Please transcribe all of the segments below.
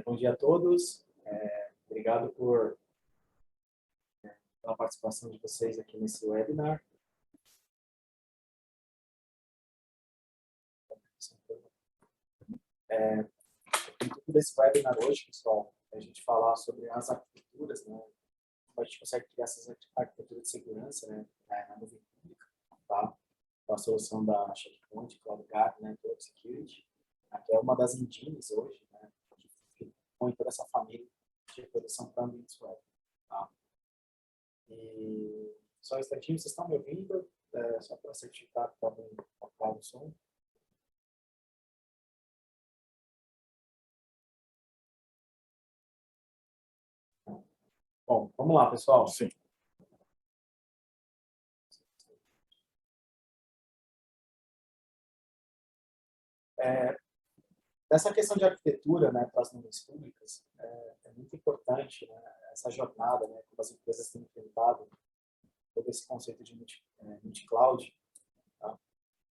Bom dia a todos. Obrigado pela participação de vocês aqui nesse webinar. O intuito desse webinar hoje, pessoal, é a gente falar sobre as arquiteturas, né? Como a gente consegue criar essas arquiteturas de segurança, né? Na nuvem pública, tá? Com a solução da Checkpoint, CloudGuard, né? Cloud Security, que é uma das engines hoje, né? Que põe toda essa família de proteção para ambientes web, tá? E só um instantinho, vocês estão me ouvindo? Só para certificar que está bem claro o som. Bom, vamos lá, pessoal. Sim. Essa questão de arquitetura, né, para as nuvens públicas, é muito importante, né, essa jornada, né, como as empresas têm enfrentado todo esse conceito de multi-cloud. Tá?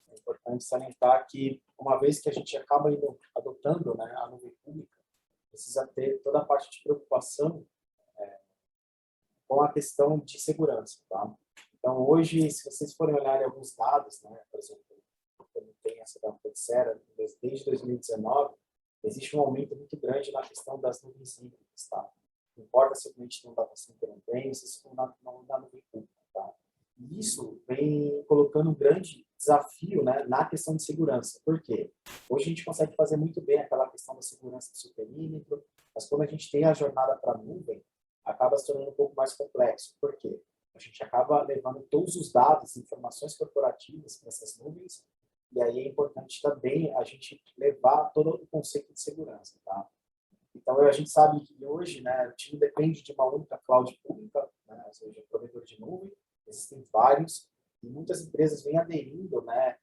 É importante salientar que, uma vez que a gente acaba adotando, né, a nuvem pública, precisa ter toda a parte de preocupação com a questão de segurança. Tá? Então, hoje, se vocês forem olhar alguns dados, né, por exemplo, quando tem essa da Flexera, desde 2019, existe um aumento muito grande na questão das nuvens híbridas. Tá? Não importa se o cliente tem um data center ou tem, se isso na nuvem pública. Tá? E isso vem colocando um grande desafio, né, na questão de segurança. Por quê? Hoje a gente consegue fazer muito bem aquela questão da segurança do seu perímetro, mas quando a gente tem a jornada para a nuvem, acaba se tornando um pouco mais complexo. Por quê? A gente acaba levando todos os dados, informações corporativas para essas nuvens, e aí é importante também a gente levar todo o conceito de segurança. Tá? Então, a gente sabe que hoje, né, o time depende de uma única cloud pública, né, ou seja, provedor de nuvem, existem vários, e muitas empresas vêm aderindo, né,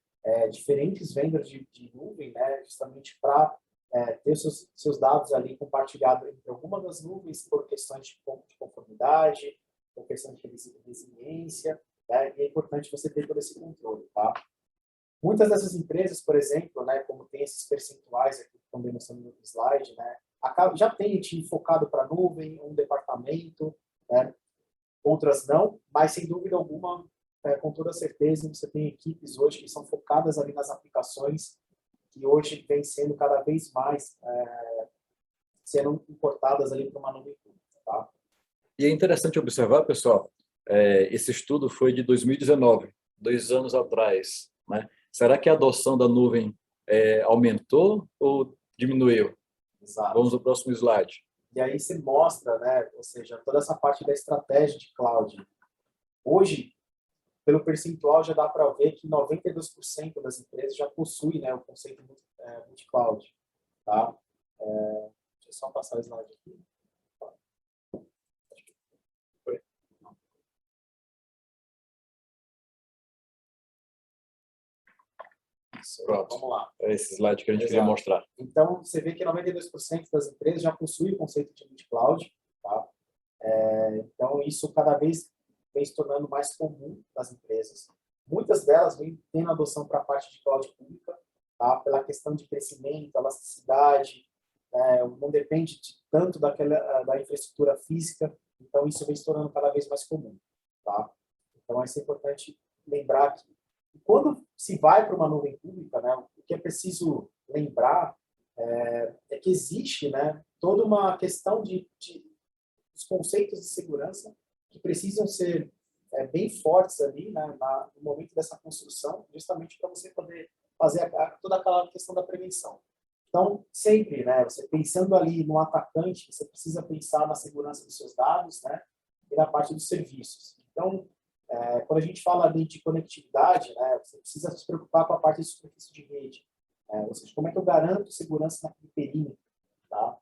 diferentes vendors de nuvem, né, justamente para ter os seus dados ali compartilhados entre alguma das nuvens por questões de conformidade, por questões de resiliência, né, e é importante você ter todo esse controle. Tá? Muitas dessas empresas, por exemplo, né, como tem esses percentuais aqui que estão demonstrando no slide, né, já tem time focado para nuvem, um departamento, né, outras não, mas sem dúvida alguma, com toda certeza, você tem equipes hoje que são focadas ali nas aplicações que hoje vêm sendo cada vez mais sendo importadas ali para uma nuvem pública. Tá? E é interessante observar, pessoal, esse estudo foi de 2019, 2 anos atrás, né? Será que a adoção da nuvem aumentou ou diminuiu? Exato. Vamos ao próximo slide. E aí se mostra, né, ou seja, toda essa parte da estratégia de cloud. Hoje, pelo percentual, já dá para ver que 92% das empresas já possuem, né, o conceito multi-cloud. Tá? Deixa eu só passar o slide aqui. Pronto. Vamos lá. É esse slide que a gente queria mostrar. Então, você vê que 92% das empresas já possuem o conceito de multi-cloud. Tá? Então, isso cada vez vem se tornando mais comum nas empresas. Muitas delas vêm tendo adoção para a parte de cloud pública, tá? Pela questão de crescimento, elasticidade, não depende tanto da infraestrutura física, então isso vem se tornando cada vez mais comum. Tá? Então, é importante lembrar que quando se vai para uma nuvem pública, né, o que é preciso lembrar é que existe, né, toda uma questão os conceitos de segurança que precisam ser bem fortes ali, né, no momento dessa construção, justamente para você poder fazer toda aquela questão da prevenção. Então, sempre, né, você pensando ali no atacante, você precisa pensar na segurança dos seus dados, né, e na parte dos serviços. Então, quando a gente fala ali de conectividade, né, você precisa se preocupar com a parte de superfície de rede. Ou seja, como é que eu garanto segurança naquele perímetro? Tá?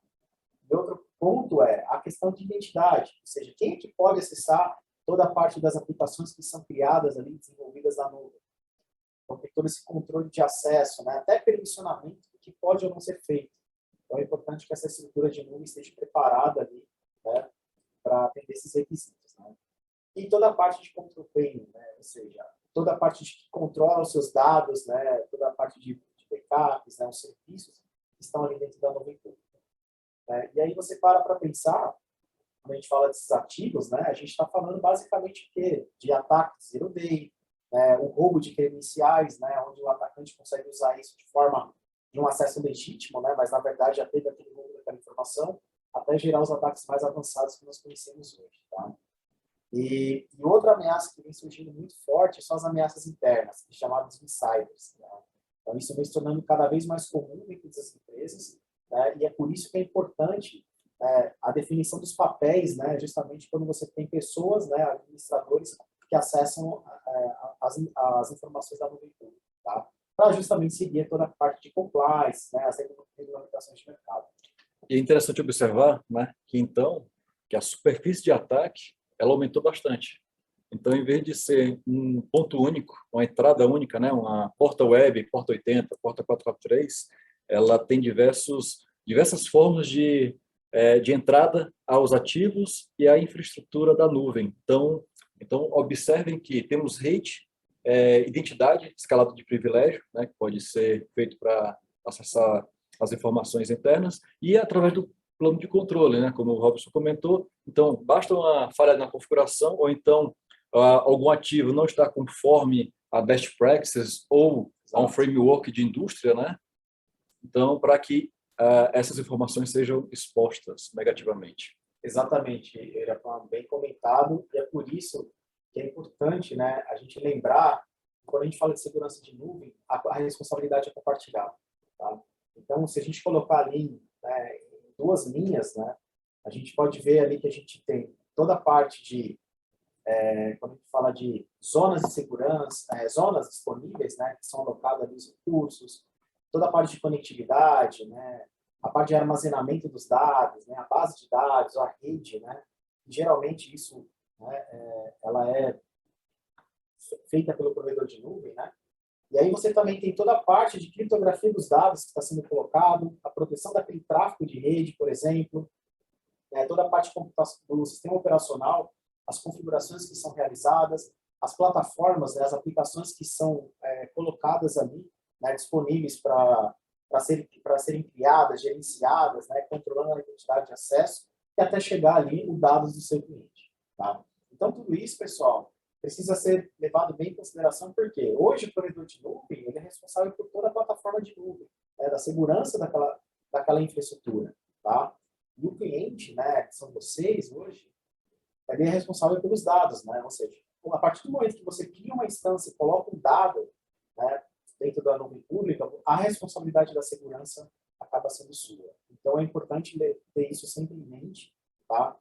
E outro ponto é a questão de identidade, ou seja, quem é que pode acessar toda a parte das aplicações que são criadas ali, desenvolvidas na nuvem. Então, tem todo esse controle de acesso, né? Até permissionamento do que pode ou não ser feito. Então, é importante que essa estrutura de nuvem esteja preparada ali, né, para atender esses requisitos. Né? E toda a parte de control plane, né? Ou seja, toda a parte que controla os seus dados, né? Toda a parte de backups, né? Os serviços que estão ali dentro da nuvem pública. né? E aí você para pensar, quando a gente fala desses ativos, né, a gente está falando basicamente de ataques zero day, né, o roubo de credenciais, né, onde o atacante consegue usar isso de um acesso legítimo, né, mas na verdade já teve aquele roubo daquela informação, até gerar os ataques mais avançados que nós conhecemos hoje. Tá? E outra ameaça que vem surgindo muito forte são as ameaças internas, chamadas de insiders. Né? Então, isso vem se tornando cada vez mais comum dentro das empresas, né? E é por isso que é importante a definição dos papéis, né? Justamente quando você tem pessoas, né, administradores, que acessam as informações da nuvem pública, tá? Para justamente seguir toda a parte de compliance, né, as regulamentações de mercado. E é interessante observar, né, que a superfície de ataque ela aumentou bastante. Então, em vez de ser um ponto único, uma entrada única, né, uma porta web, porta 80, porta 443, ela tem diversas formas de entrada aos ativos e à infraestrutura da nuvem. Então observem que temos rede, identidade escalada de privilégio, né, que pode ser feito para acessar as informações internas, e através do plano de controle, né, como o Robson comentou. Então, basta uma falha na configuração, ou então algum ativo não está conforme a best practices ou a um framework de indústria, né? Então, para que essas informações sejam expostas negativamente. Exatamente, era bem comentado, e é por isso que é importante, né, a gente lembrar que quando a gente fala de segurança de nuvem, a responsabilidade é compartilhada. Tá? Então, se a gente colocar ali, né, em duas linhas, né, a gente pode ver ali que a gente tem toda a parte de, quando a gente fala de zonas de segurança, zonas disponíveis, né, que são alocadas ali os recursos, toda a parte de conectividade, né, a parte de armazenamento dos dados, né, a base de dados, a rede, né, geralmente isso, né, ela é feita pelo provedor de nuvem, né, e aí você também tem toda a parte de criptografia dos dados que está sendo colocado, a proteção daquele tráfego de rede, por exemplo, né, toda a parte do sistema operacional, as configurações que são realizadas, as plataformas, né, as aplicações que são colocadas ali, né, disponíveis para serem criadas, gerenciadas, né, controlando a identidade de acesso, e até chegar ali os dados do seu cliente. Tá? Então, tudo isso, pessoal, precisa ser levado bem em consideração, porque hoje o provedor de nuvem ele é responsável por toda a plataforma de nuvem, né, da segurança daquela infraestrutura. Tá? E o cliente, né, que são vocês hoje, ele é responsável pelos dados, né? Ou seja, a partir do momento que você cria uma instância e coloca um dado, né, dentro da nuvem pública, a responsabilidade da segurança acaba sendo sua. Então, é importante ter isso sempre em mente, tá?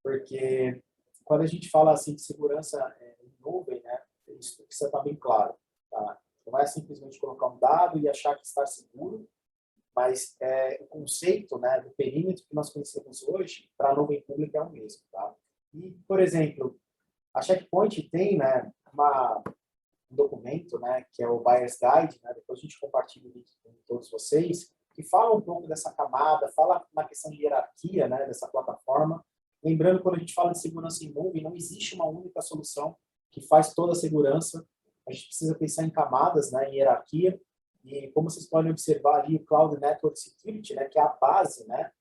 Porque quando a gente fala assim de segurança em nuvem, né, isso precisa estar bem claro, tá? Não é simplesmente colocar um dado e achar que está seguro, mas o conceito, né, do perímetro que nós conhecemos hoje para a nuvem pública é o mesmo, tá? E, por exemplo, a Checkpoint tem, né, um documento, né, que é o Buyer's Guide, né, depois a gente compartilha o link com todos vocês, que fala um pouco dessa camada, fala na questão de hierarquia, né, dessa plataforma. Lembrando, quando a gente fala de segurança em nuvem, não existe uma única solução que faz toda a segurança. A gente precisa pensar em camadas, né, em hierarquia. E como vocês podem observar ali, o Cloud Network Security, né, que é a base, né,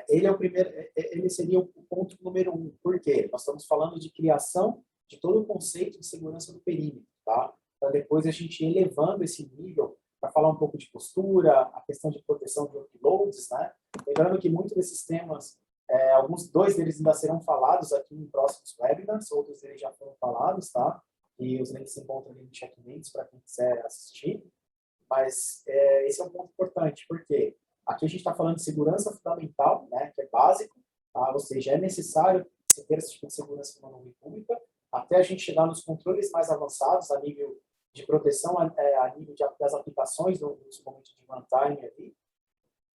ele é o primeiro, ele seria o ponto número 1. Por quê? Nós estamos falando de criação de todo o conceito de segurança do perímetro, tá? Para depois a gente ir elevando esse nível para falar um pouco de postura, a questão de proteção de workloads, né? Lembrando que muitos desses temas, dois deles ainda serão falados aqui em próximos webinars, outros deles já foram falados, tá? E os links se encontram ali no Checkmates para quem quiser assistir. Mas esse é um ponto importante, porque aqui a gente está falando de segurança fundamental, né, que é básico, tá? Ou seja, é necessário você ter esse tipo de segurança numa nuvem pública, até a gente chegar nos controles mais avançados, a nível de proteção, a nível das aplicações, nos momentos de runtime ali,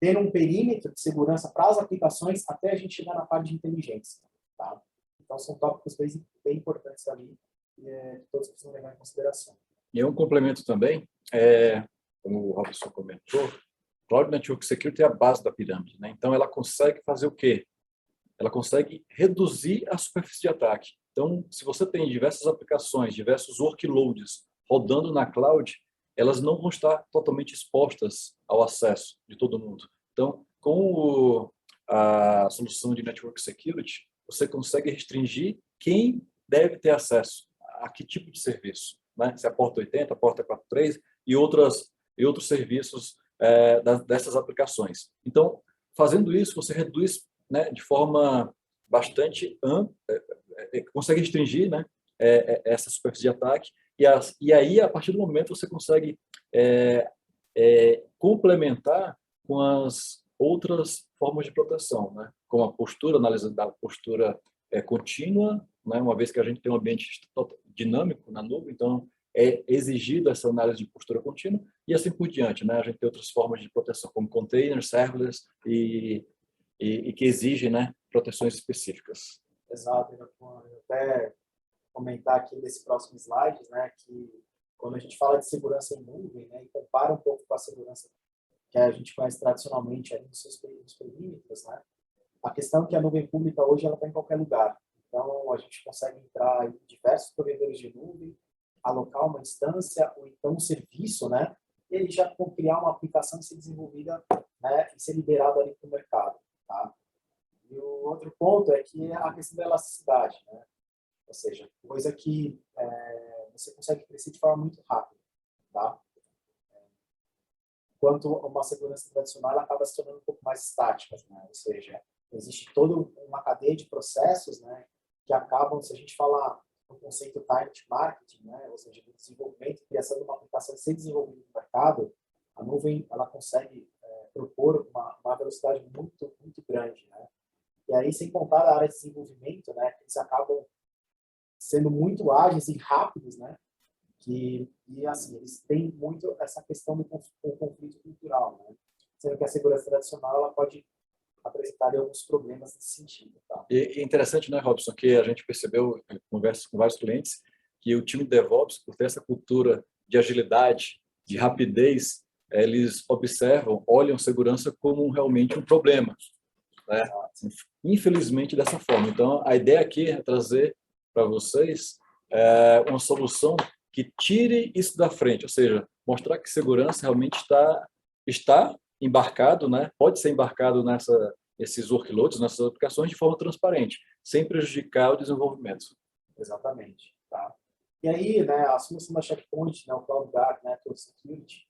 ter um perímetro de segurança para as aplicações, até a gente chegar na parte de inteligência. Tá? Então, são tópicos bem importantes ali, que todos precisam levar em consideração. E um complemento também, como o Robson comentou, Cloud Network Security é a base da pirâmide, né? Então, ela consegue fazer o quê? Ela consegue reduzir a superfície de ataque. Então, se você tem diversas aplicações, diversos workloads rodando na cloud, elas não vão estar totalmente expostas ao acesso de todo mundo. Então, com a solução de Network Security, você consegue restringir quem deve ter acesso a que tipo de serviço, né? Se é a porta 80, a porta 43 e outros serviços dessas aplicações. Então, fazendo isso, você reduz, né, de forma bastante ampla, consegue restringir, né, essa superfície de ataque e aí, a partir do momento, você consegue complementar com as outras formas de proteção, né? Como a postura, análise da postura contínua, né? Uma vez que a gente tem um ambiente dinâmico na nuvem, então é exigida essa análise de postura contínua e assim por diante, né? A gente tem outras formas de proteção, como containers, serverless e que exigem, né, proteções específicas. Exato. Eu vou até comentar aqui nesse próximo slide, né, que quando a gente fala de segurança em nuvem, né, e compara um pouco com a segurança que a gente conhece tradicionalmente aí nos perímetros, né, a questão é que a nuvem pública hoje ela está em qualquer lugar. Então, a gente consegue entrar em diversos provedores de nuvem, alocar uma instância ou então um serviço, né, e ele já criar uma aplicação e ser desenvolvida, né, e ser liberada ali para o mercado. Tá? E o outro ponto é que a questão da elasticidade, né? Ou seja, coisa que você consegue crescer de forma muito rápida, tá? Enquanto uma segurança tradicional ela acaba se tornando um pouco mais estática, né? Ou seja, existe toda uma cadeia de processos, né, que acabam, se a gente falar no conceito time to market, né, ou seja, do desenvolvimento e criação de uma aplicação ser desenvolvida no mercado, a nuvem ela consegue propor uma velocidade muito, muito grande, né? E aí, sem contar a área de desenvolvimento, né, eles acabam sendo muito ágeis e rápidos, né? E assim, eles têm muito essa questão do conflito cultural, né? Sendo que a segurança tradicional ela pode apresentar alguns problemas nesse sentido. Tá? E é interessante, né, Robson, que a gente percebeu em conversas com vários clientes que o time de DevOps, por ter essa cultura de agilidade, de rapidez, eles observam, olham segurança como realmente um problema, né? Infelizmente, dessa forma. Então, a ideia aqui é trazer para vocês uma solução que tire isso da frente, ou seja, mostrar que segurança realmente está embarcado, né? Pode ser embarcado nesses workloads, nessas aplicações de forma transparente, sem prejudicar o desenvolvimento. Exatamente. Tá? E aí, né, a solução da Checkpoint, né, o CloudGuard, né, Network Security,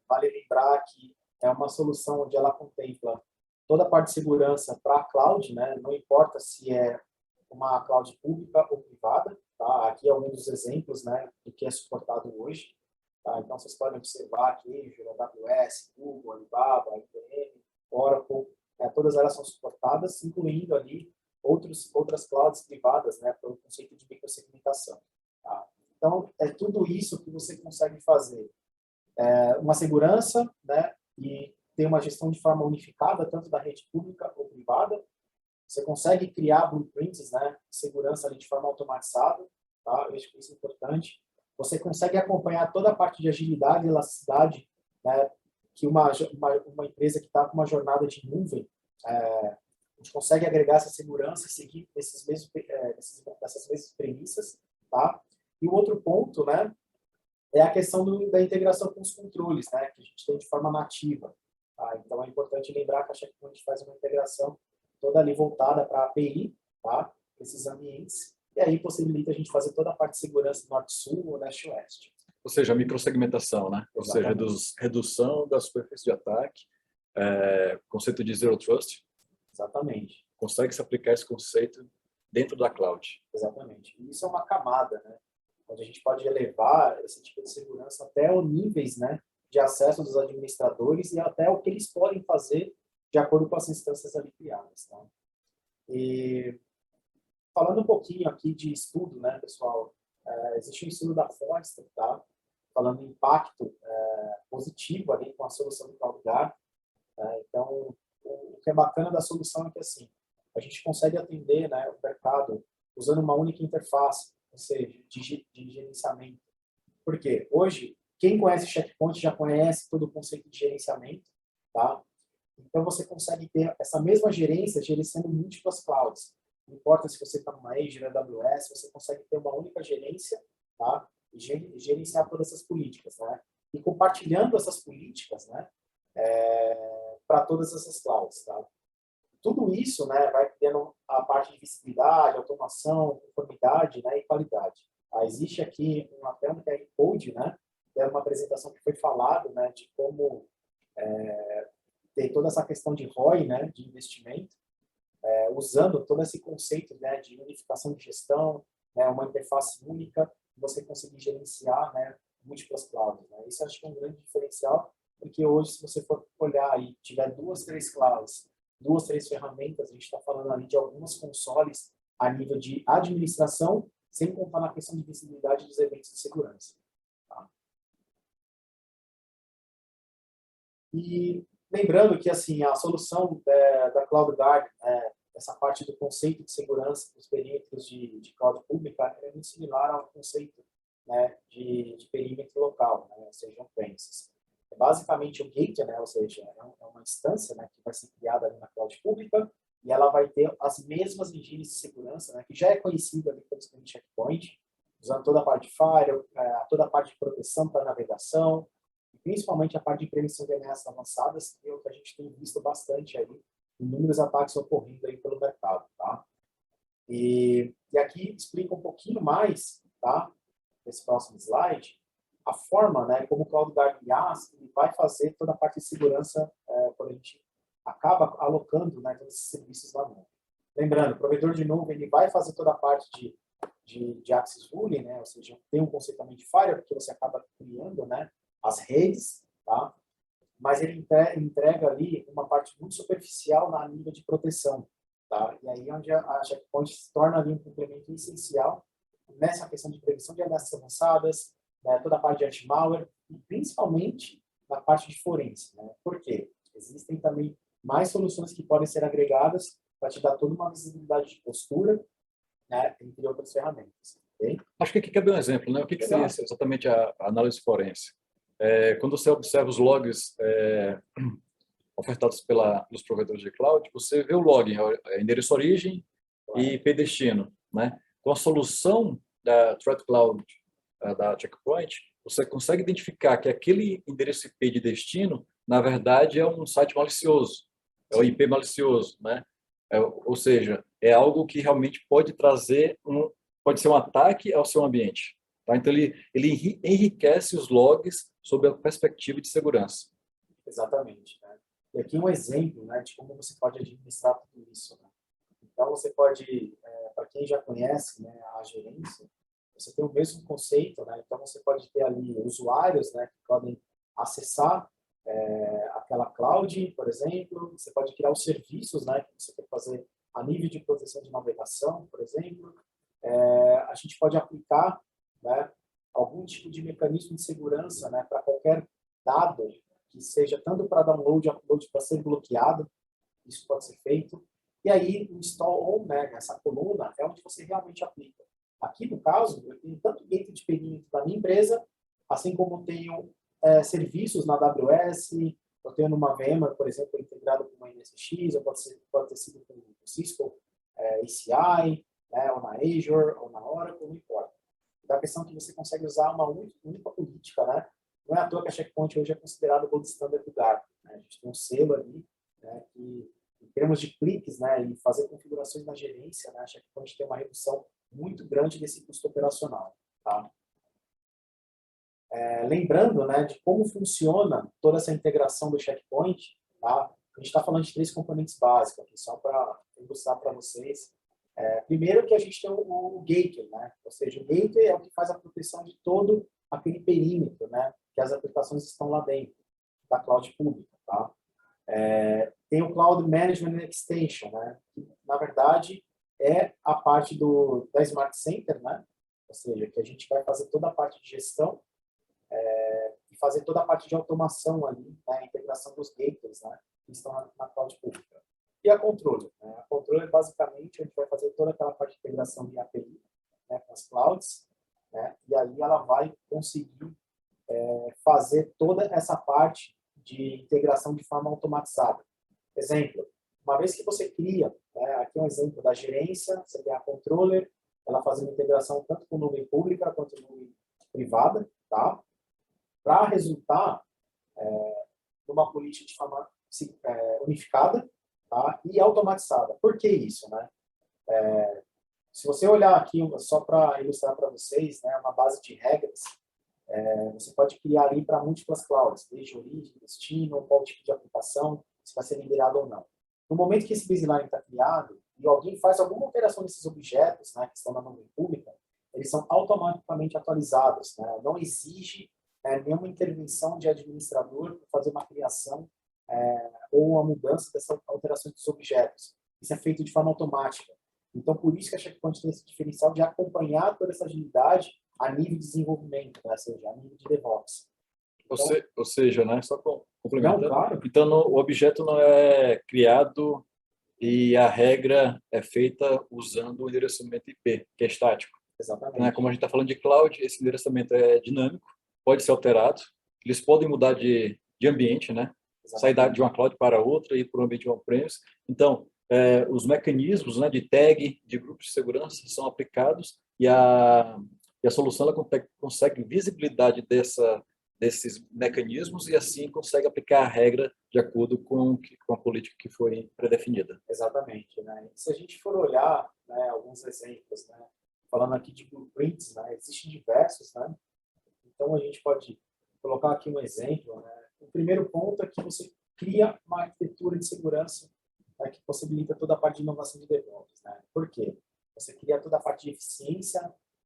vale lembrar que é uma solução onde ela contempla toda a parte de segurança para a cloud, né, não importa se é uma cloud pública ou privada. Tá? Aqui é um dos exemplos, né, do que é suportado hoje. Tá? Então, vocês podem observar aqui, AWS, Google, Alibaba, IBM, Oracle, todas elas são suportadas, incluindo ali outras clouds privadas, né, pelo conceito de microsegmentação. Tá? Então, é tudo isso que você consegue fazer. Uma segurança, né, e ter uma gestão de forma unificada, tanto da rede pública ou privada. Você consegue criar blueprints, né, de segurança ali de forma automatizada. Tá? Eu acho que isso é importante. Você consegue acompanhar toda a parte de agilidade e elasticidade, né, que uma empresa que está com uma jornada de nuvem, a gente consegue agregar essa segurança e seguir essas mesmas premissas. Tá? E o outro ponto, né, é a questão da integração com os controles, né, que a gente tem de forma nativa. Tá? Então, é importante lembrar que a Checkpoint faz uma integração toda ali voltada para a API, tá? Esses ambientes, e aí possibilita a gente fazer toda a parte de segurança norte-sul ou leste-oeste. Ou seja, a microsegmentação, né? Ou seja, redução da superfície de ataque, conceito de Zero Trust. Exatamente. Consegue se aplicar esse conceito dentro da cloud. Exatamente. E isso é uma camada, né? Onde a gente pode elevar esse tipo de segurança até os níveis, né, de acesso dos administradores e até o que eles podem fazer de acordo com as instâncias ali criadas. Tá? E falando um pouquinho aqui de estudo, né, pessoal, existe um estudo da Forrester, tá? Falando em impacto positivo ali com a solução do CloudGuard. Então, o que é bacana da solução é que assim, a gente consegue atender, né, o mercado usando uma única interface, ou seja, de gerenciamento. Por quê? Hoje, quem conhece Checkpoint já conhece todo o conceito de gerenciamento, tá? Então, você consegue ter essa mesma gerência gerenciando múltiplas clouds. Não importa se você está numa Azure, AWS, você consegue ter uma única gerência, tá? E gerenciar todas essas políticas, né? E compartilhando essas políticas, né? Para todas essas clouds, tá? tudo isso, né, vai criando a parte de visibilidade, automação, conformidade, né, e qualidade. Existe aqui até um QR Code, né, que é uma apresentação que foi falado, né, de como ter toda essa questão de ROI, né, de investimento, usando todo esse conceito, né, de unificação de gestão, né, uma interface única, você conseguir gerenciar, né, múltiplas clouds. Né? Isso acho que é um grande diferencial, porque hoje, se você for olhar e tiver 2, 3 clouds, 2, 3 ferramentas, a gente está falando ali de algumas consoles a nível de administração, sem contar na questão de visibilidade dos eventos de segurança. Tá? E lembrando que assim, a solução da CloudGuard, essa parte do conceito de segurança dos perímetros de cloud pública é muito similar ao conceito, né, de perímetro local, né, ou seja, on-premises. É basicamente o gateway, né, ou seja, é uma instância, né, que vai ser criada ali na cloud pública e ela vai ter as mesmas engines de segurança, né, que já é conhecida ali pelos clientes Checkpoint, usando toda a parte de firewall, toda a parte de proteção para navegação, principalmente a parte de prevenção de ameaças avançadas, que é o que a gente tem visto bastante aí, inúmeros ataques ocorrendo aí pelo mercado, tá? E aqui explica um pouquinho mais, tá? Nesse próximo slide, a forma, né, como o CloudGuard IaaS ele vai fazer toda a parte de segurança quando a gente acaba alocando, né, todos esses serviços na nuvem. Lembrando, o provedor de nuvem ele vai fazer toda a parte de access ruling, né, ou seja, tem um conceito também de firewall, porque você acaba criando, né, as redes, tá? Mas ele entrega ali uma parte muito superficial na nível de proteção, tá? E aí onde a Checkpoint se torna ali um complemento essencial nessa questão de prevenção de ameaças avançadas, né, toda a parte de anti-malware e principalmente na parte de forense, né? Por quê? Existem também mais soluções que podem ser agregadas para te dar toda uma visibilidade de postura, né, entre outras ferramentas. Okay? Acho que aqui cabe um exemplo, né? O que seria exatamente a análise forense? Quando você observa os logs ofertados pelos provedores de cloud, você vê o login, endereço origem e IP destino, né? Com a solução da Threat Cloud da Checkpoint, você consegue identificar que aquele endereço IP de destino, na verdade, é um site malicioso, é o IP malicioso, né? Ou seja, é algo que realmente pode trazer pode ser um ataque ao seu ambiente. Tá? Então, ele enriquece os logs sob a perspectiva de segurança. Exatamente. Né? E aqui um exemplo, né, de como você pode administrar tudo isso. Né? Então, você pode, para quem já conhece, né, a gerência, você tem o mesmo conceito. Né? Então, você pode ter ali usuários, né, que podem acessar aquela cloud, por exemplo. Você pode criar os serviços, né, que você quer fazer a nível de proteção de navegação, por exemplo. A gente pode aplicar, né, algum tipo de mecanismo de segurança, né, para qualquer dado que seja tanto para download, upload, para ser bloqueado. Isso pode ser feito. E aí, o install on, né, essa coluna, é onde você realmente aplica. Aqui, no caso, eu tenho tanto gateway de perímetro da minha empresa, assim como tenho serviços na AWS, eu tenho numa VMware, por exemplo, integrado com uma NSX, ou pode ter sido com o Cisco ACI, né, ou na Azure, ou na Oracle, não importa. Então, a questão é que você consegue usar uma única política, né? Não é à toa que a Checkpoint hoje é considerada o gold standard do Gartner. Né? A gente tem um selo ali, né, que, em termos de cliques, né, e fazer configurações na gerência, né, a Checkpoint tem uma redução muito grande desse custo operacional. Tá? Lembrando, né, de como funciona toda essa integração do Checkpoint, tá? A gente está falando de 3 componentes básicos aqui, só para ilustrar para vocês. Primeiro que a gente tem o gateway, né? Ou seja, o gateway é o que faz a proteção de todo aquele perímetro, né? Que as aplicações estão lá dentro da cloud pública, tá? Tem o Cloud Management Extension, né? Que, na verdade, é a parte da Smart Center, né? Ou seja, que a gente vai fazer toda a parte de gestão e fazer toda a parte de automação ali, né? A integração dos gateways, né? Que estão na cloud pública. E a controle. Né? A controle, basicamente, a gente vai fazer toda aquela parte de integração de API, né, com as clouds, né? E aí ela vai conseguir fazer toda essa parte de integração de forma automatizada. Exemplo, uma vez que você cria, né, aqui é um exemplo da gerência, você tem a controller, ela fazendo integração tanto com nuvem pública quanto nuvem privada, tá? Para resultar numa política de forma unificada, tá? E automatizada. Por que isso, né? Se você olhar aqui, só para ilustrar para vocês, né, uma base de regras, você pode criar ali para múltiplas clouds, desde origem, destino, qual tipo de aplicação, se vai ser liberado ou não. No momento que esse baseline está criado e alguém faz alguma alteração nesses objetos, né, que estão na nuvem pública, eles são automaticamente atualizados, né? Não exige nenhuma intervenção de administrador para fazer uma criação ou uma mudança dessas alterações dos objetos. Isso é feito de forma automática. Então, por isso que a Checkpoint tem esse diferencial de acompanhar toda essa agilidade a nível de desenvolvimento, né? Ou seja, a nível de DevOps. Então, ou seja, né, só complementando, não, claro. então o objeto não é criado e a regra é feita usando o endereçamento IP, que é estático. Exatamente. Né? Como a gente está falando de cloud, esse endereçamento é dinâmico, pode ser alterado, eles podem mudar de ambiente, né? Sair de uma cloud para outra e ir para um ambiente on-premise. Então, os mecanismos, né, de tag, de grupos de segurança são aplicados e a solução ela consegue visibilidade desses mecanismos e assim consegue aplicar a regra de acordo com a política que foi predefinida. Exatamente, né? E se a gente for olhar, né, alguns exemplos, né, falando aqui de blueprints, né, existem diversos, né? Então a gente pode colocar aqui um exemplo, né? O primeiro ponto é que você cria uma arquitetura de segurança, né, que possibilita toda a parte de inovação de DevOps, né? Por quê? Você cria toda a parte de eficiência,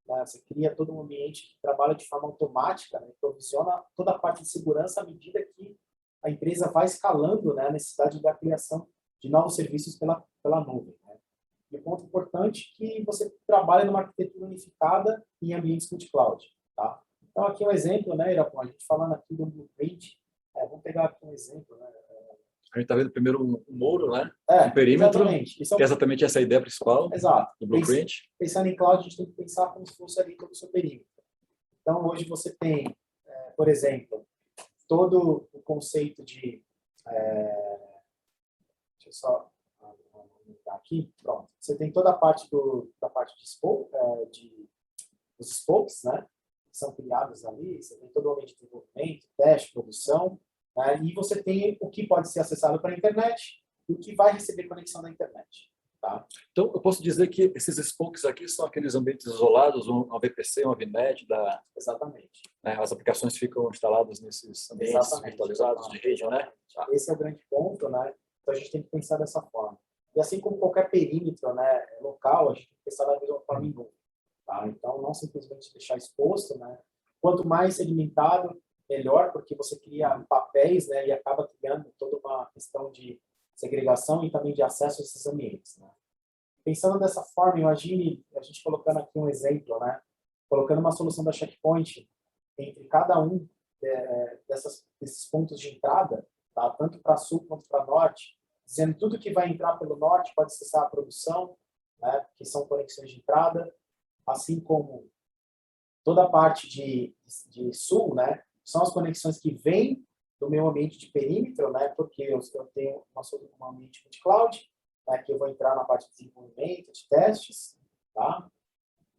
né? Você cria todo um ambiente que trabalha de forma automática, né? Provisiona toda a parte de segurança à medida que a empresa vai escalando, né, a necessidade da criação de novos serviços pela nuvem, né? E o ponto importante é que você trabalha numa arquitetura unificada em ambientes multi-cloud, tá? Então, aqui um exemplo, né, Irapon, a gente falando aqui do blueprint, vamos pegar aqui um exemplo, né? A gente está vendo primeiro um muro, né? Um perímetro, exatamente. Que é exatamente essa ideia principal do blueprint. Pensando em cloud, a gente tem que pensar como se fosse ali todo o seu perímetro. Então, hoje você tem, por exemplo, todo o conceito de... deixa eu só aumentar aqui. Pronto. Você tem toda a parte da parte dos spokes, né? Que são criados ali. Você tem todo o ambiente de desenvolvimento, teste, produção. Né? E você tem o que pode ser acessado pela internet e o que vai receber conexão da internet. Tá? Então, eu posso dizer que esses spokes aqui são aqueles ambientes isolados, um VPC, uma VNet. Exatamente. Né? As aplicações ficam instaladas nesses ambientes virtualizados de rede, né? Esse é o grande ponto, né? Então, a gente tem que pensar dessa forma. E assim como qualquer perímetro, né, local, a gente tem que pensar da mesma forma em nuvem. Tá? Então, não simplesmente deixar exposto, né? Quanto mais segmentado, melhor, porque você cria papéis, né, e acaba criando toda uma questão de segregação e também de acesso a esses ambientes, né? Pensando dessa forma, imagine a gente colocando aqui um exemplo, né? Colocando uma solução da Checkpoint entre cada um desses pontos de entrada, tá? Tanto para sul quanto para norte, dizendo tudo que vai entrar pelo norte pode acessar a produção, né? Que são conexões de entrada, assim como toda a parte de sul, né? São as conexões que vêm do meu ambiente de perímetro, né? Porque eu tenho um ambiente multi-cloud, né? Que eu vou entrar na parte de desenvolvimento, de testes, tá?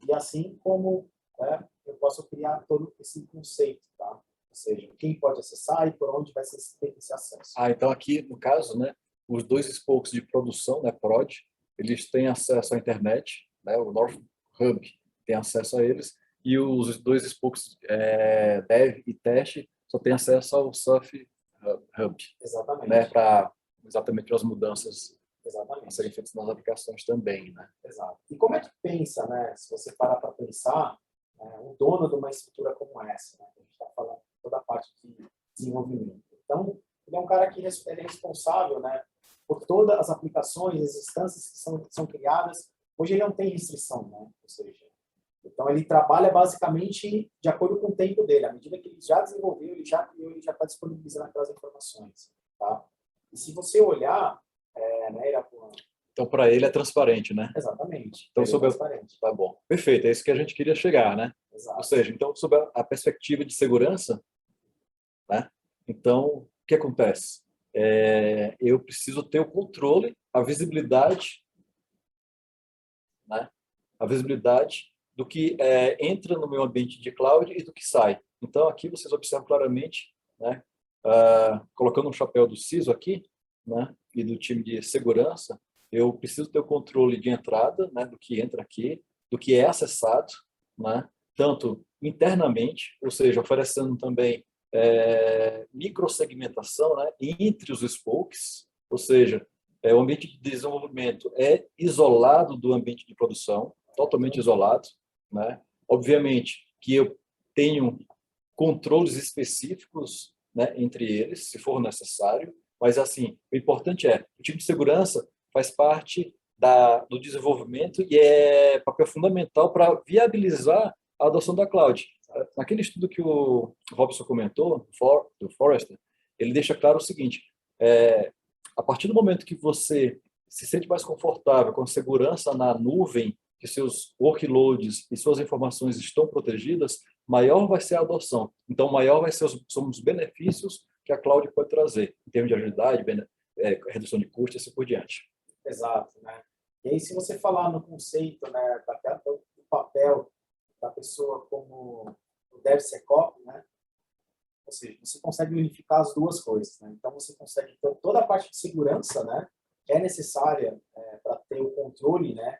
E assim como, né, eu posso criar todo esse conceito, tá? Ou seja, quem pode acessar e por onde vai ser feito esse acesso. Então aqui, no caso, né, os dois spokes de produção, né, prod, eles têm acesso à internet, né? O North Hub tem acesso a eles, e os dois spokes dev e teste só tem acesso ao Surf Hub. Exatamente. Né, para exatamente as mudanças Exatamente. serem feitas nas aplicações também, né? Exato. E como é que pensa, né? Se você parar para pensar, o dono de uma estrutura como essa, né? A gente está falando toda a parte de desenvolvimento. Então, ele é um cara que ele é responsável, né? Por todas as aplicações, as instâncias que são criadas. Hoje ele não tem restrição, né? Ou seja, então ele trabalha basicamente de acordo com o tempo dele. À medida que ele já desenvolveu, ele já criou, ele já está disponibilizando aquelas informações, tá? E se você olhar, né, então, para ele é transparente, né? Exatamente. Então, transparente. Tá bom. Perfeito, é isso que a gente queria chegar, né? Exato. Ou seja, então, sob a perspectiva de segurança, né? Então, o que acontece? Eu preciso ter o controle, a visibilidade, né? A visibilidade do que entra no meu ambiente de cloud e do que sai. Então, aqui vocês observam claramente, né? Colocando um chapéu do CISO aqui, né? e do time de segurança, eu preciso ter o controle de entrada, né, do que entra aqui, do que é acessado, né, tanto internamente, ou seja, oferecendo também microsegmentação, né, entre os spokes, ou seja, o ambiente de desenvolvimento é isolado do ambiente de produção, totalmente isolado, né? Obviamente que eu tenho controles específicos, né, entre eles, se for necessário, mas assim, o importante é, o time de segurança faz parte do desenvolvimento e é papel fundamental para viabilizar a adoção da cloud. Naquele estudo que o Robson comentou, do Forrester, ele deixa claro o seguinte, a partir do momento que você se sente mais confortável com segurança na nuvem, que seus workloads e suas informações estão protegidas, maior vai ser a adoção. Então, maior vai ser são os benefícios que a cloud pode trazer, em termos de agilidade, redução de custos e assim por diante. Exato, né? E aí, se você falar no conceito, né, do papel da pessoa como o DevSecOps, né? Ou seja, você consegue unificar as duas coisas, né? Então, você consegue ter toda a parte de segurança, né, que é necessária para ter o controle, né,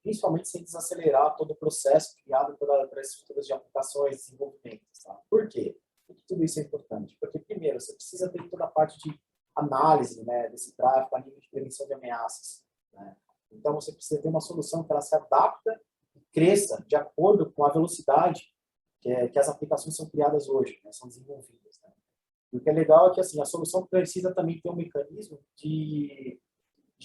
principalmente sem desacelerar todo o processo criado pelas estruturas de aplicações e desenvolvimento. Tá? Por quê? Por que tudo isso é importante? Porque, primeiro, você precisa ter toda a parte de análise, né, desse tráfego a nível de prevenção de ameaças. Né? Então, você precisa ter uma solução que ela se adapta e cresça de acordo com a velocidade que as aplicações são criadas hoje, né, são desenvolvidas. Né? E o que é legal é que assim, a solução precisa também ter um mecanismo de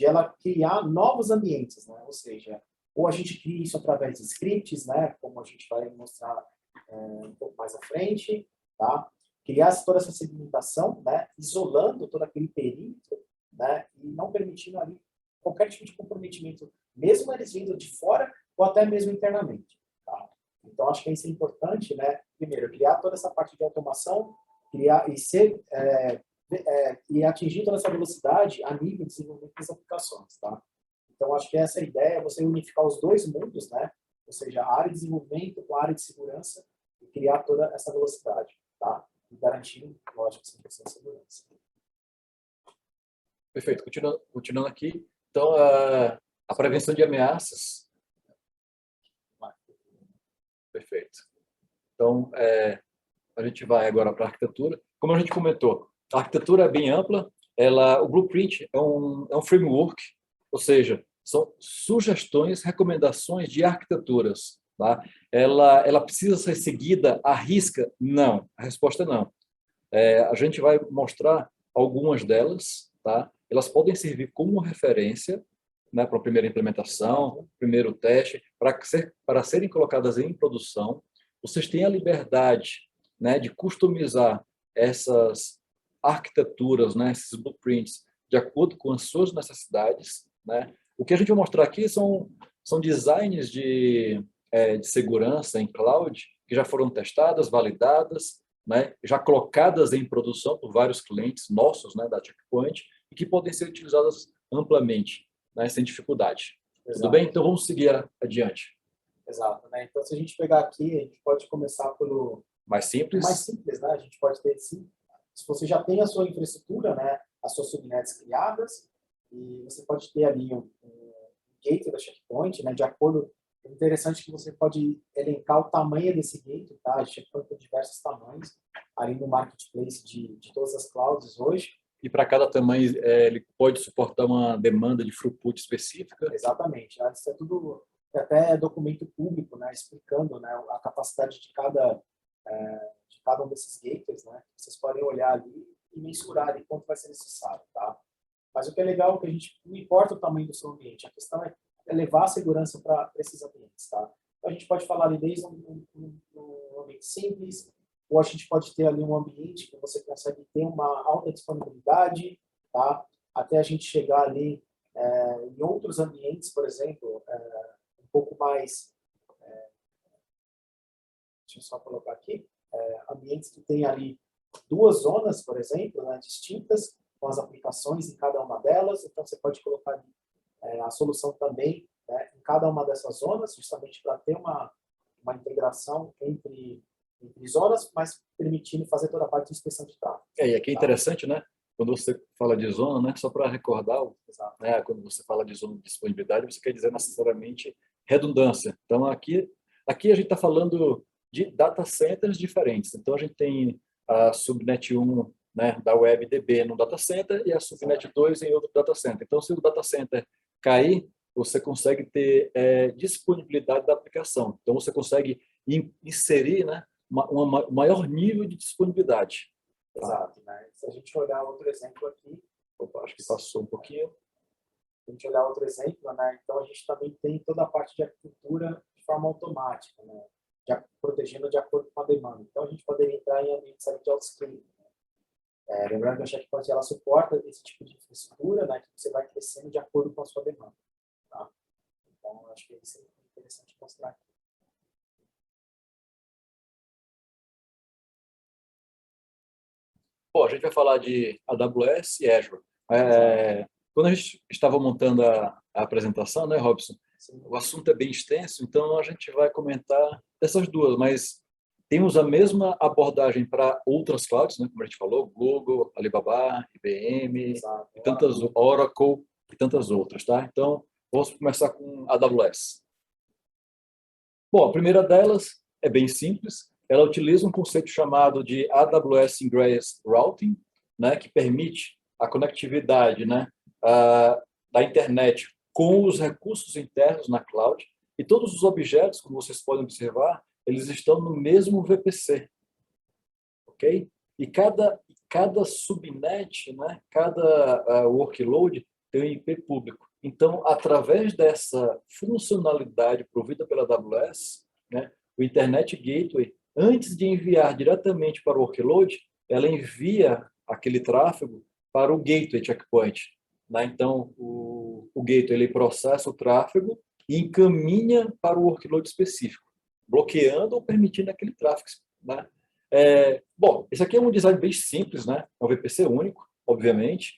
ela criar novos ambientes, né? Ou seja, ou a gente cria isso através de scripts, né? Como a gente vai mostrar um pouco mais à frente, tá? Criar toda essa segmentação, né? Isolando todo aquele perímetro, né? E não permitindo ali qualquer tipo de comprometimento, mesmo eles vindo de fora ou até mesmo internamente. Tá? Então, acho que isso é importante, né? Primeiro, criar toda essa parte de automação, criar e ser e atingir toda essa velocidade a nível de desenvolvimento das aplicações, tá? Então, acho que essa é a ideia, você unificar os dois mundos, né? Ou seja, a área de desenvolvimento com a área de segurança e criar toda essa velocidade, tá? E garantir, lógico, 100% de segurança. Perfeito. Continuando aqui, então, a prevenção de ameaças. Perfeito. Então, a gente vai agora para a arquitetura. Como a gente comentou, a arquitetura é bem ampla, o Blueprint é um framework, ou seja, são sugestões, recomendações de arquiteturas. Tá? Ela precisa ser seguida à risca? Não. A resposta é não. A gente vai mostrar algumas delas. Tá? Elas podem servir como referência, né, para a primeira implementação, primeiro teste, para serem colocadas em produção. Vocês têm a liberdade, né, de customizar essas arquiteturas, né, esses blueprints, de acordo com as suas necessidades. Né? O que a gente vai mostrar aqui são designs de segurança em cloud que já foram testadas, validadas, né, já colocadas em produção por vários clientes nossos, né, da Checkpoint, e que podem ser utilizadas amplamente, né, sem dificuldade. Exato. Tudo bem? Então, vamos seguir adiante. Exato. Né? Então, se a gente pegar aqui, a gente pode começar pelo mais simples. Mais simples, né? A gente pode ter, sim, se você já tem a sua infraestrutura, né, as suas subnets criadas, e você pode ter ali um gateway da Checkpoint, né, de acordo. É interessante que você pode elencar o tamanho desse gateway, tá? A Checkpoint tem diversos tamanhos ali no marketplace de todas as clouds hoje. E para cada tamanho, ele pode suportar uma demanda de throughput específica? Exatamente. Né? Isso é tudo, até documento público, né, explicando, né, a capacidade de cada um desses gateways, né? Vocês podem olhar ali e mensurar ali quanto vai ser necessário, tá? Mas o que é legal é que a gente não importa o tamanho do seu ambiente, a questão é levar a segurança para esses ambientes, tá? Então, a gente pode falar ali desde um ambiente simples, ou a gente pode ter ali um ambiente que você consegue ter uma alta disponibilidade, tá? Até a gente chegar ali em outros ambientes, por exemplo, um pouco mais... deixa eu só colocar aqui. Ambientes que tem ali duas zonas, por exemplo, né, distintas, com as aplicações em cada uma delas. Então, você pode colocar ali, a solução também, né, em cada uma dessas zonas, justamente para ter uma integração entre zonas, mas permitindo fazer toda a parte de inspeção de tráfego. E aqui é interessante, né? quando você fala de zona, né, só para recordar, né, quando você fala de zona de disponibilidade, você quer dizer necessariamente redundância. Então, aqui a gente está falando de data centers diferentes. Então, a gente tem a subnet 1, né, da web DB no data center e a subnet 2 em outro data center. Então, se o data center cair, você consegue ter disponibilidade da aplicação. Então, você consegue inserir, né, um maior nível de disponibilidade. Exato, né? Se a gente olhar outro exemplo aqui, opa, acho que passou um pouquinho. Se a gente olhar outro exemplo, né? Então a gente também tem toda a parte de arquitetura de forma automática, né? Protegendo de acordo com a demanda. Então a gente poderia entrar em ambientes de autoscaling. Né? Lembrando que a Checkpoint ela suporta esse tipo de infraestrutura, né? Que você vai crescendo de acordo com a sua demanda. Tá? Então acho que isso é interessante mostrar aqui. Bom, a gente vai falar de AWS e Azure. Quando a gente estava montando a apresentação, né, Robson? Sim. O assunto é bem extenso, então a gente vai comentar essas duas, mas temos a mesma abordagem para outras clouds, né, como a gente falou, Google, Alibaba, IBM, e tantas, Oracle e tantas outras, tá? Então, vamos começar com a AWS. Bom, a primeira delas é bem simples. Ela utiliza um conceito chamado de AWS Ingress Routing, né, que permite a conectividade, né, da internet com os recursos internos na cloud, e todos os objetos, como vocês podem observar, eles estão no mesmo VPC, ok? E cada subnet, né, cada workload tem um IP público. Então, através dessa funcionalidade provida pela AWS, né, o Internet Gateway, antes de enviar diretamente para o workload, ela envia aquele tráfego para o Gateway Checkpoint. Né? Então, o Gateway ele processa o tráfego e encaminha para o workload específico, bloqueando ou permitindo aquele tráfego. Né? Bom, esse aqui é um design bem simples, né? É um VPC único, obviamente.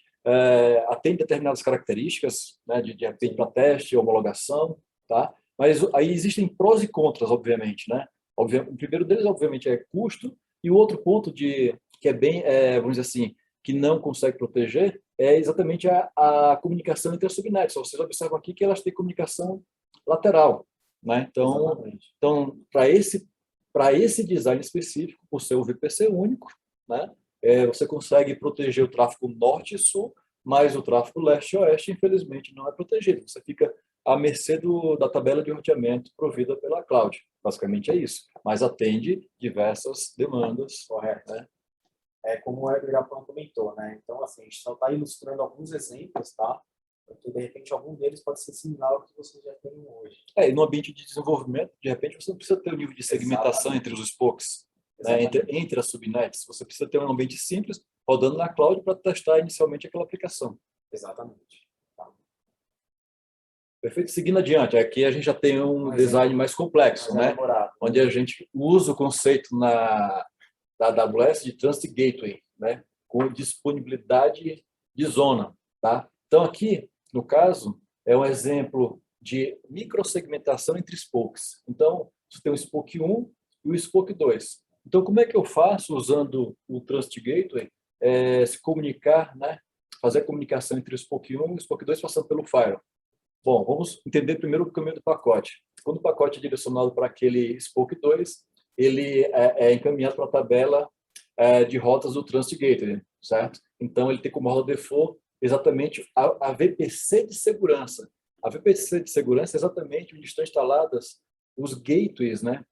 Atende determinadas características, né, de repente para teste, homologação, tá? Mas aí existem prós e contras, obviamente, né? O primeiro deles, obviamente, é custo, e o outro ponto que é bem, vamos dizer assim, que não consegue proteger, é exatamente a comunicação entre as subnets. Vocês observam aqui que elas têm comunicação lateral, né? Então para esse design específico, por ser um VPC único, né? Você consegue proteger o tráfego norte e sul, mas o tráfego leste e oeste, infelizmente, não é protegido. Você fica à mercê da tabela de roteamento provida pela cloud. Basicamente é isso. Mas atende diversas demandas. Correto. Né? Como o Irapão comentou, né? Então, assim, a gente só está ilustrando alguns exemplos, tá? Porque, de repente, algum deles pode ser similar ao que vocês já têm hoje. E no ambiente de desenvolvimento, de repente, você não precisa ter um nível de segmentação entre os spokes. Né, entre as subnets, você precisa ter um ambiente simples rodando na cloud para testar inicialmente aquela aplicação. Exatamente. Tá. Perfeito. Seguindo adiante, aqui a gente já tem um design mais complexo, né? Onde a gente usa o conceito da AWS de Transit Gateway, né? Com disponibilidade de zona. Tá? Então, aqui, no caso, é um exemplo de microsegmentação entre spokes. Então, você tem o spoke 1 e o spoke 2. Então, como é que eu faço, usando o Trust Gateway, se comunicar, né? Fazer a comunicação entre o Spoke 1 e o Spoke 2 passando pelo Firewall? Bom, vamos entender primeiro o caminho do pacote. Quando o pacote é direcionado para aquele Spoke 2, ele é encaminhado para a tabela de rotas do Trust Gateway, certo? Então, ele tem como rota default exatamente a VPC de segurança. A VPC de segurança é exatamente onde estão instaladas os gateways, né?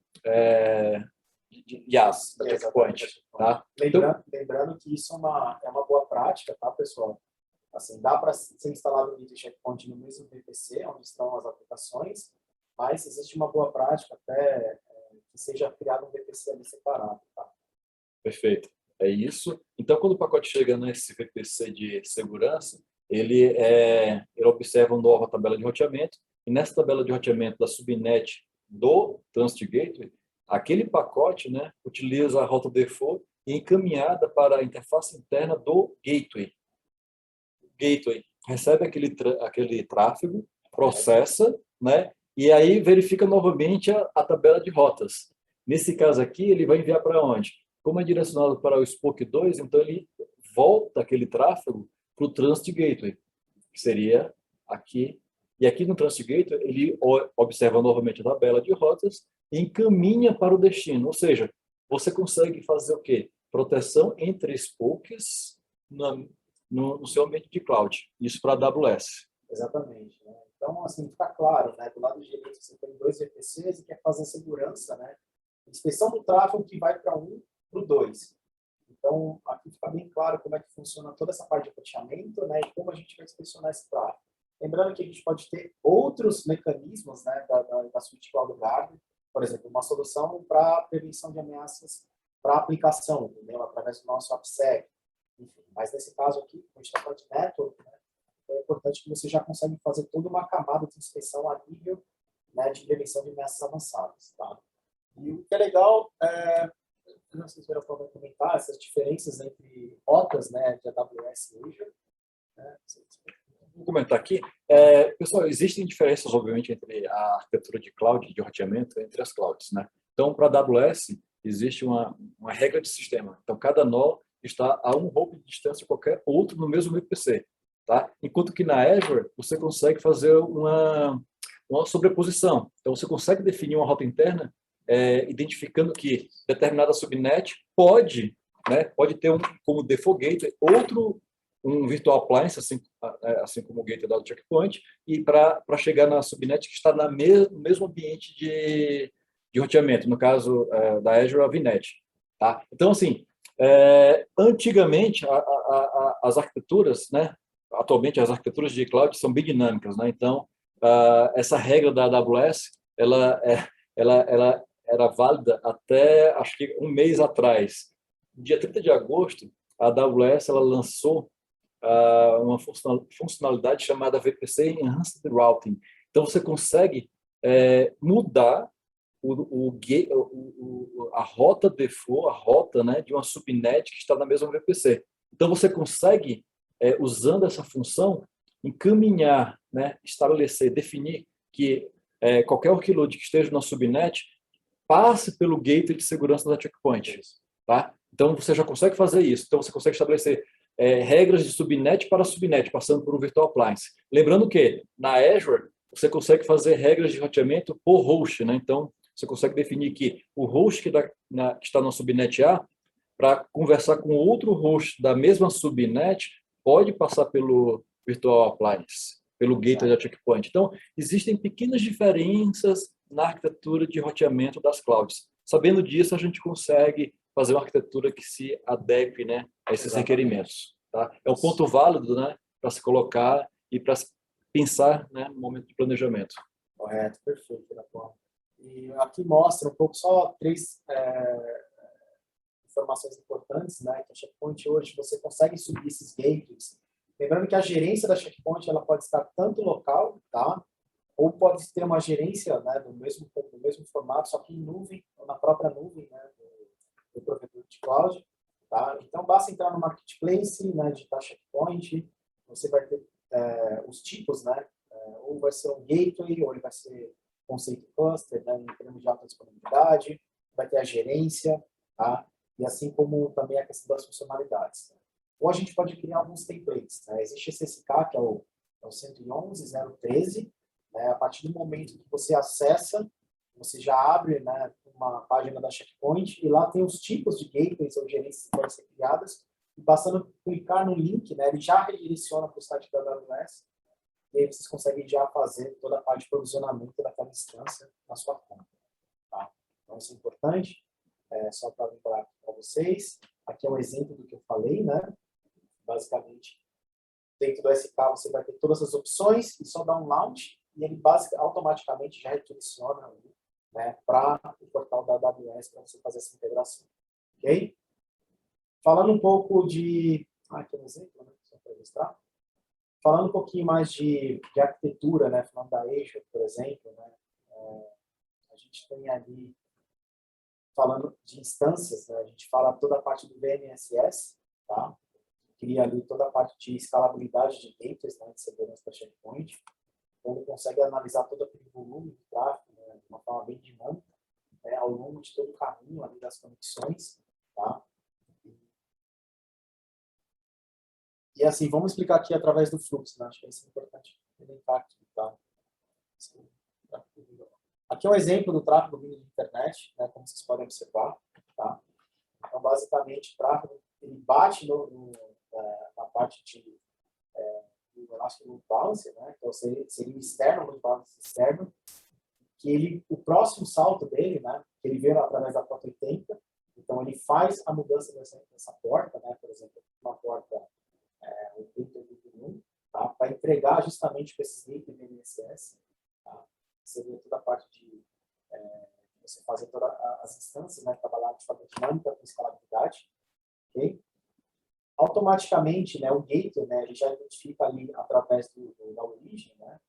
De IaaS, da Checkpoint. Tá? Lembrando que isso é uma boa prática, tá, pessoal? Assim, dá para ser instalado o Gateway Checkpoint no mesmo VPC, onde estão as aplicações, mas existe uma boa prática até que seja criado um VPC ali separado. Tá? Perfeito. É isso. Então, quando o pacote chega nesse VPC de segurança, ele observa uma nova tabela de roteamento, e nessa tabela de roteamento da subnet do Transit Gateway, aquele pacote, né, utiliza a rota default e encaminhada para a interface interna do gateway. O gateway recebe aquele tráfego, processa, né, e aí verifica novamente a tabela de rotas. Nesse caso aqui, ele vai enviar para onde? Como é direcionado para o Spoke 2, então ele volta aquele tráfego para o Transit Gateway, que seria aqui. E aqui no Transit Gateway, ele observa novamente a tabela de rotas e encaminha para o destino. Ou seja, você consegue fazer o quê? Proteção entre spokes no seu ambiente de cloud. Isso para a AWS. Exatamente. Né? Então, assim, fica claro, né? Do lado direito você tem 2 VPCs e quer fazer segurança, né? Inspeção do tráfego que vai para um, para o 2. Então, aqui fica bem claro como é que funciona toda essa parte de roteamento, né? E como a gente vai inspecionar esse tráfego. Lembrando que a gente pode ter outros mecanismos, né, da suite Cloud Guard, por exemplo, uma solução para prevenção de ameaças para a aplicação, entendeu? Através do nosso AppSec. Enfim, mas nesse caso aqui, a gente está falando de network, né? É importante que você já consegue fazer toda uma camada de inspeção a nível, né, de prevenção de ameaças avançadas. Tá? E o que é legal, não sei se você vai comentar, essas diferenças entre rotas, né, de AWS e Azure. Né? Vou comentar aqui. Pessoal, existem diferenças, obviamente, entre a arquitetura de cloud e de roteamento entre as clouds. Né? Então, para a AWS, existe uma regra de sistema. Então, cada nó está a um hop de distância de qualquer outro no mesmo VPC. Tá? Enquanto que na Azure, você consegue fazer uma sobreposição. Então, você consegue definir uma rota interna identificando que determinada subnet pode ter como default gateway um virtual appliance, assim como o gateway da checkpoint, e para chegar na subnet que está no mesmo ambiente de roteamento, no caso da Azure, a VNet. Tá? Então, assim, antigamente, as arquiteturas, né, atualmente as arquiteturas de cloud são bem dinâmicas, né? Então, essa regra da AWS, ela era válida até, acho que um mês atrás. No dia 30 de agosto, a AWS ela lançou uma funcionalidade chamada VPC Enhanced Routing. Então, você consegue mudar a rota default, a rota, né, de uma subnet que está na mesma VPC. Então, você consegue, usando essa função, encaminhar, né, estabelecer, definir que qualquer workload que esteja na subnet passe pelo gateway de segurança da checkpoint. Tá? Então, você já consegue fazer isso. Então, você consegue estabelecer regras de subnet para subnet, passando por um virtual appliance. Lembrando que, na Azure, você consegue fazer regras de roteamento por host. Né? Então, você consegue definir que o host que está na subnet A, para conversar com outro host da mesma subnet, pode passar pelo virtual appliance, pelo gateway da checkpoint. Então, existem pequenas diferenças na arquitetura de roteamento das clouds. Sabendo disso, a gente consegue fazer uma arquitetura que se adeque, né, a esses requerimentos. Tá? É um ponto válido, né, para se colocar e para pensar, né, no momento de planejamento. Correto, perfeito, Rafael. E aqui mostra um pouco só 3 informações importantes, né? Que a Checkpoint hoje você consegue subir esses gateways. Lembrando que a gerência da Checkpoint ela pode estar tanto local, tá? Ou pode ter uma gerência, né, do mesmo formato, só que em nuvem, ou na própria nuvem, né, do provedor de cloud. Tá? Então, basta entrar no Marketplace, né, digitar Checkpoint, você vai ter os tipos, né, ou vai ser um gateway, ou ele vai ser conceito cluster, né, em termos de alta disponibilidade, vai ter a gerência, tá? E assim como também a questão das funcionalidades. Né? Ou a gente pode criar alguns templates. Né? Existe esse SK, que é o 111.013, né? A partir do momento que você acessa, você já abre, né, uma página da Checkpoint e lá tem os tipos de gateways ou gerências que podem ser criadas. E bastando clicar no link, né, ele já redireciona para o site da AWS e aí vocês conseguem já fazer toda a parte de provisionamento daquela instância na sua conta. Tá? Então, isso é importante. Só para lembrar para vocês. Aqui é um exemplo do que eu falei, né? Basicamente, dentro do SK você vai ter todas as opções e só dá um launch e ele automaticamente já redireciona, né, para o portal da AWS para você fazer essa integração. Ok? Falando um pouco de... aqui é um exemplo, né? Só para ilustrar. Falando um pouquinho mais de arquitetura, né? Falando da Azure, por exemplo, né? A gente tem ali, falando de instâncias, né? A gente fala toda a parte do VNSS, tá? Cria ali toda a parte de escalabilidade de gateways, né? De segurança da Checkpoint. Então, ele consegue analisar todo aquele volume de tráfego, né? De uma forma bem dinâmica, né? Ao longo de todo o caminho ali das conexões, tá? E assim, vamos explicar aqui através do fluxo, né? Acho que isso é importante comentar aqui, tá? Aqui é um exemplo do tráfego vindo de internet, né, como vocês podem observar, tá? Então, basicamente, o tráfego ele bate na parte do elástico load balancer, né? Então, seria o externo load balancer externo, que o próximo salto dele, né, que ele veio através da porta 80, então ele faz a mudança dessa porta, né, por exemplo, uma porta 8081, tá, para entregar justamente para esses gateways do MSS, tá, seria toda a parte de você fazer todas as instâncias, né, trabalhar de forma dinâmica com escalabilidade, ok? Automaticamente, né, o gateway, né, ele já identifica ali através da origem, né,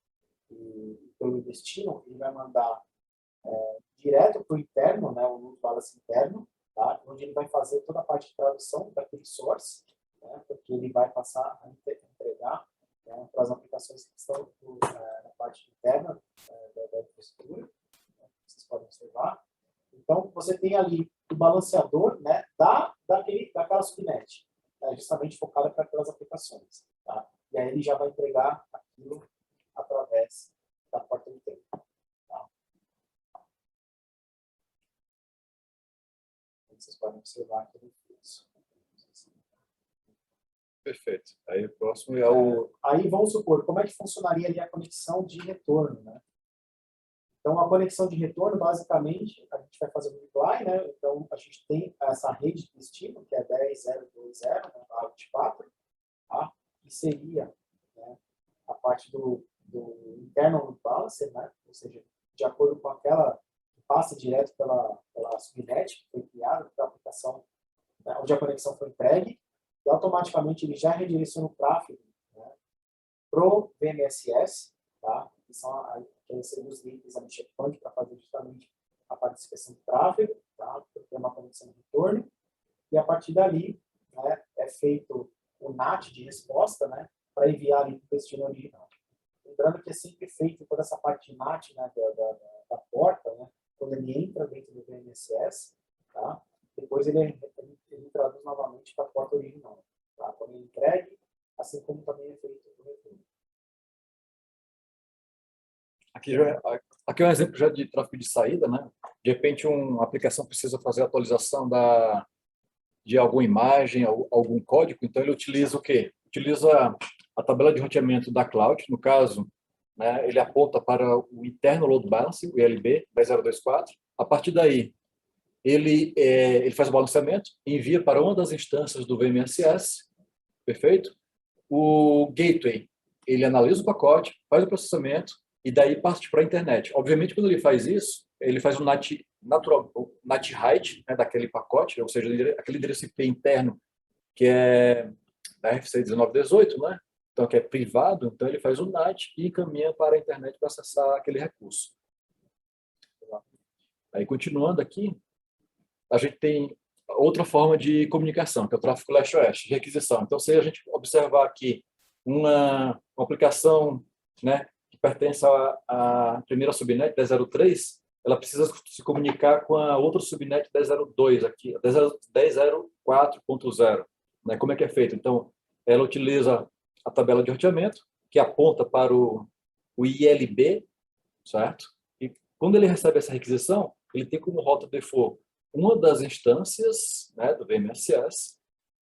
e pelo destino, ele vai mandar direto para o interno, né, o load balance interno, tá, onde ele vai fazer toda a parte de tradução daquele source, né, porque ele vai passar a entregar, né, para as aplicações que estão na parte interna da infraestrutura, né, vocês podem observar. Então, você tem ali o balanceador, né, daquela subnet, né, justamente focada para aquelas aplicações. Tá? E aí ele já vai entregar aquilo através da porta do tempo. Tá? Vocês podem observar aqui no fluxo. Perfeito. Aí o próximo é o... Aí vamos supor, como é que funcionaria ali a conexão de retorno, né? Então, a conexão de retorno, basicamente, a gente vai fazer um reply, né? Então, a gente tem essa rede de destino, que é 10.0.2.0, né? A 24, tá? Que seria, né, a parte do internal load balancer, né? Ou seja, de acordo com aquela que passa direto pela subnet que foi criada para a aplicação, né, onde a conexão foi entregue, e automaticamente ele já redireciona o tráfego, né, para o VMSS, tá? Que são aqueles os links ali checkpoint para fazer justamente a participação do tráfego, tá? Porque é uma conexão de retorno, e a partir dali, né, é feito o NAT de resposta, né, para enviar ali para o destino original. Lembrando que é sempre feito toda essa parte de NAT, né, da porta, né, quando ele entra dentro do VMSS, tá? Depois ele traduz novamente para a porta original, tá? Quando ele entregue, assim como também é feito o retorno. Aqui é um exemplo já de tráfego de saída, né? De repente, uma aplicação precisa fazer a atualização de alguma imagem, algum código, então ele utiliza o quê? Utiliza a tabela de roteamento da cloud, no caso, né, ele aponta para o interno load balancing, o ILB 10024. A partir daí, ele faz o balanceamento, envia para uma das instâncias do VMSS, perfeito? O gateway, ele analisa o pacote, faz o processamento e daí parte para a internet. Obviamente, quando ele faz isso, ele faz um NAT height, né, daquele pacote, ou seja, aquele endereço IP interno que é da RFC 1918, né? Então, que é privado, então ele faz o NAT e encaminha para a internet para acessar aquele recurso. Aí, continuando aqui, a gente tem outra forma de comunicação, que é o tráfego leste-oeste, de requisição. Então, se a gente observar aqui uma aplicação, né, que pertence à primeira subnet 10.03, ela precisa se comunicar com a outra subnet 10.02, aqui, 10.04.0. Né? Como é que é feito? Então, ela utiliza a tabela de roteamento, que aponta para o ILB, certo? E quando ele recebe essa requisição, ele tem como rota default uma das instâncias, né, do VMSS,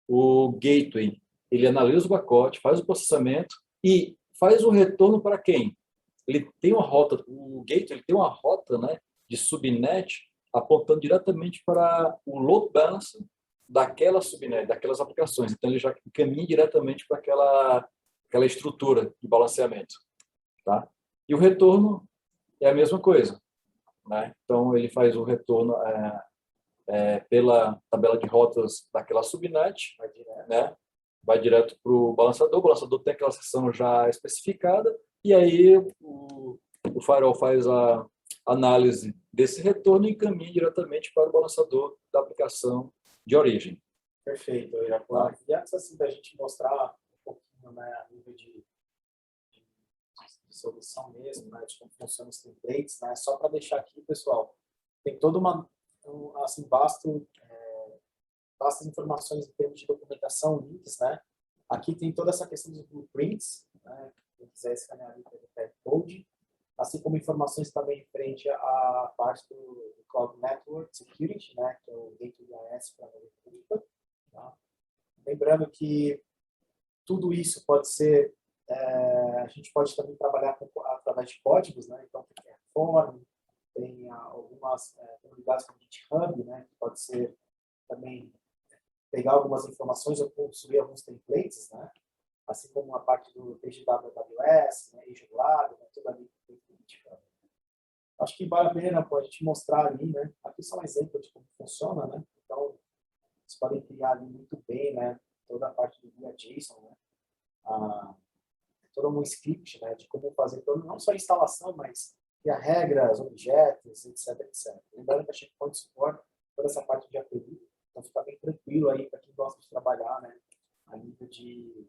o gateway, ele analisa o pacote, faz o processamento e faz o retorno para quem? Ele tem uma rota, o gateway ele tem uma rota, né, de subnet apontando diretamente para o load balancer daquela subnet, daquelas aplicações. Então, ele já caminha diretamente para aquela estrutura de balanceamento. Tá? E o retorno é a mesma coisa. Né? Então, ele faz o retorno pela tabela de rotas daquela subnet, né? Vai direto para o balançador tem aquela seção já especificada, e aí o firewall faz a análise desse retorno e encaminha diretamente para o balançador da aplicação de origem. Perfeito, Irapuá. E antes assim, da gente mostrar um pouquinho, né, a nível de solução mesmo, né, de como funcionam os templates, né, só para deixar aqui, pessoal, tem toda assim, vastas informações em termos de documentação, links, né, Aqui tem toda essa questão dos blueprints, né? Quem quiser escanear ali pelo code, assim como informações também frente à parte do Cloud Network Security, né? Que é o Gateway IaaS para a rede pública. Tá? Lembrando que tudo isso pode ser, a gente pode também trabalhar através de códigos, né? Então, tem Terraform, tem algumas comunidades como GitHub, né? Que pode ser também pegar algumas informações ou construir alguns templates, né? Assim como a parte do PGWS, né? Azure Lab, né? Tudo ali dentro do GitHub. Acho que vale a pena a gente mostrar ali, né? Aqui são exemplos de como funciona, né? Então, vocês podem criar ali muito bem, né? Toda a parte do guia JSON, né? Todo um script, né? De como fazer, não só a instalação, mas criar regras, objetos, etc, etc. Lembrando que a Checkpoint suporta toda essa parte de API, então fica bem tranquilo aí para quem gosta de trabalhar, né? A nível de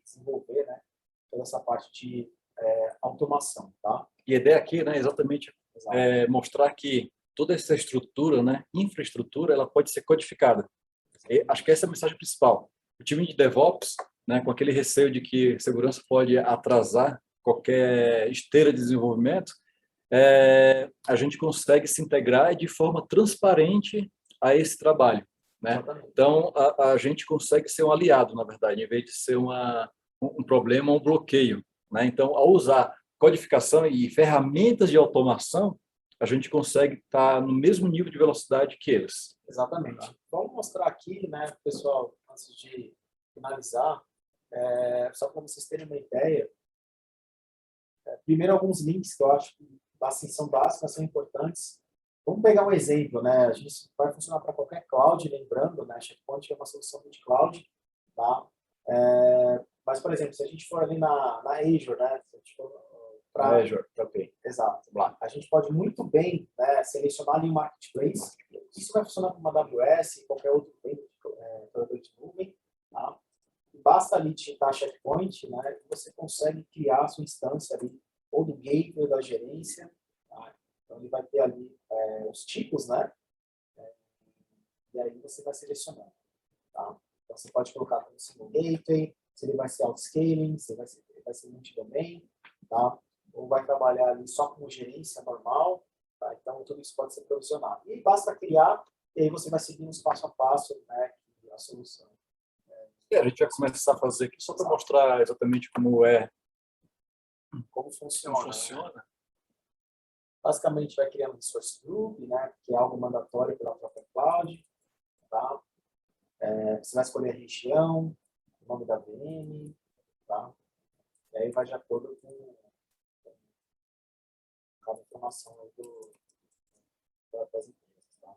desenvolver, né? Toda essa parte de automação, tá? E a ideia aqui, né, exatamente mostrar que toda essa estrutura, né, infraestrutura, ela pode ser codificada. E acho que essa é a mensagem principal. O time de DevOps, né, com aquele receio de que segurança pode atrasar qualquer esteira de desenvolvimento, a gente consegue se integrar de forma transparente a esse trabalho, né? Então, a gente consegue ser um aliado, na verdade, em vez de ser um problema, um bloqueio, né? Então, ao usar codificação e ferramentas de automação, a gente consegue estar no mesmo nível de velocidade que eles. Exatamente. Vamos mostrar aqui, né, pessoal, antes de finalizar, só para vocês terem uma ideia. Primeiro, alguns links que eu acho que assim, são básicos, são importantes. Vamos pegar um exemplo, né? A gente vai funcionar para qualquer cloud, lembrando, né? Checkpoint é uma solução de cloud, tá? Mas, por exemplo, se a gente for ali na Azure, né? Se a gente for para Azure, ok. Exato. A gente pode muito bem, né, selecionar ali um marketplace. Isso vai funcionar com uma AWS e qualquer outro provedor de nuvem, tá? Basta ali digitar Checkpoint, né, que você consegue criar a sua instância ali, ou do gateway, ou da gerência. Tá? Então, ele vai ter ali os tipos, né? E aí você vai selecionando. Tá? Então, você pode colocar como single gateway, se ele vai ser outscaling, se ele vai ser multi-domain, tá? Ou vai trabalhar ali só como gerência normal. Tá? Então, tudo isso pode ser provisionado. E basta criar, e aí você vai seguindo os passo a passo, né, a solução. A gente vai começar a fazer aqui só para mostrar exatamente como funciona. Né? Basicamente, vai criando um source group, né, que é algo mandatório pela própria cloud. Tá? Você vai escolher a região, o nome da VM, tá? E aí vai de acordo com cada informação aí das empresas. Tá?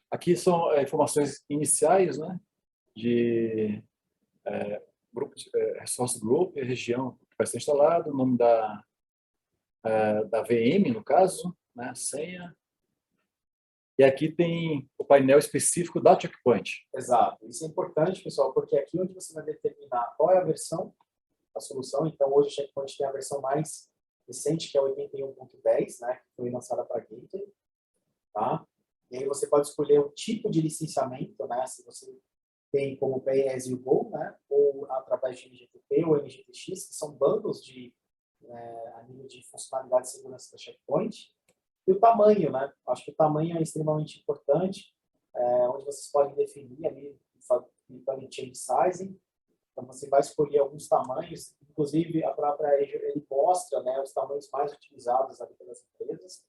Aqui são informações iniciais, né, de grupo, resource group, região que vai ser instalado, o nome da VM, no caso, né, a senha. E aqui tem o painel específico da Checkpoint. Exato. Isso é importante, pessoal, porque aqui é onde você vai determinar qual é a versão da solução. Então, hoje o Checkpoint tem a versão mais recente, que é 81.10, né, que foi lançada para Gateway. Tá? E aí você pode escolher o tipo de licenciamento, né, se você tem como Pay as you go, né, ou através de NGTP ou NGTX, que são bundles a nível de funcionalidade de segurança da Checkpoint. E o tamanho, né? Acho que o tamanho é extremamente importante, onde vocês podem definir ali, clicando em Change Sizing. Então, você vai escolher alguns tamanhos, inclusive a própria Azure, ele mostra, né, os tamanhos mais utilizados ali pelas empresas.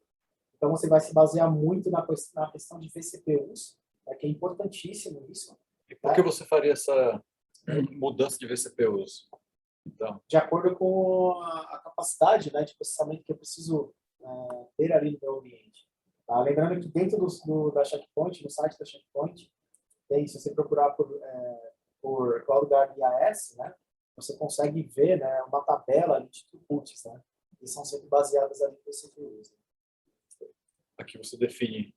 Então, você vai se basear muito na questão de vCPUs, que é importantíssimo isso. E por que você faria essa mudança de vCPUs? Então, de acordo com a capacidade, né, de processamento que eu preciso ter ali no meu ambiente. Tá? Lembrando que dentro da Checkpoint, no site da Checkpoint, se você procurar por CloudGuard IaaS, né, você consegue ver, né, uma tabela ali de throughputs, né, que são sempre baseadas ali em CPUs. Né? Aqui você define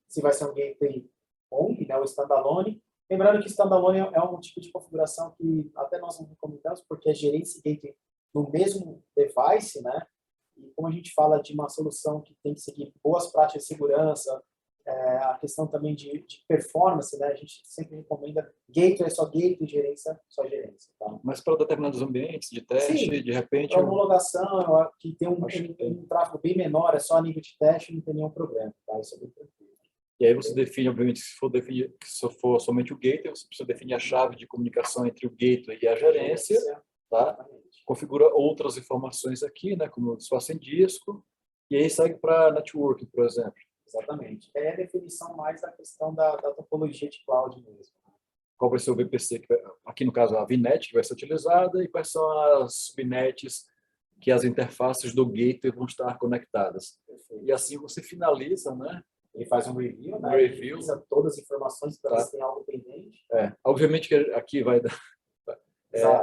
se vai ser um gateway only, né, o standalone. Lembrando que standalone é um tipo de configuração que até nós não recomendamos, porque é gerência gateway no mesmo device, né? E como a gente fala de uma solução que tem que seguir boas práticas de segurança, a questão também de performance, né? A gente sempre recomenda gateway é só gateway, gerência só gerência. Tá? Mas para determinados ambientes de teste, Sim, de repente... para homologação, que tem um tráfego bem menor, é só a nível de teste, não tem nenhum problema. Tá? Isso é bem tranquilo. E aí você define, obviamente, se for somente o gateway, você precisa definir a chave de comunicação entre o gateway e a gerência, tá? Configura outras informações aqui, né, como espaço em disco, e aí segue para networking, por exemplo. Exatamente. É a definição mais da questão da topologia de cloud mesmo. Qual vai ser o VPC, aqui no caso a VNet que vai ser utilizada, e quais são as subnets que as interfaces do gateway vão estar conectadas. Perfeito. E assim você finaliza, né? Ele faz um review, né? Review. Ele todas as informações para ver se tem algo pendente. Obviamente que aqui vai dar...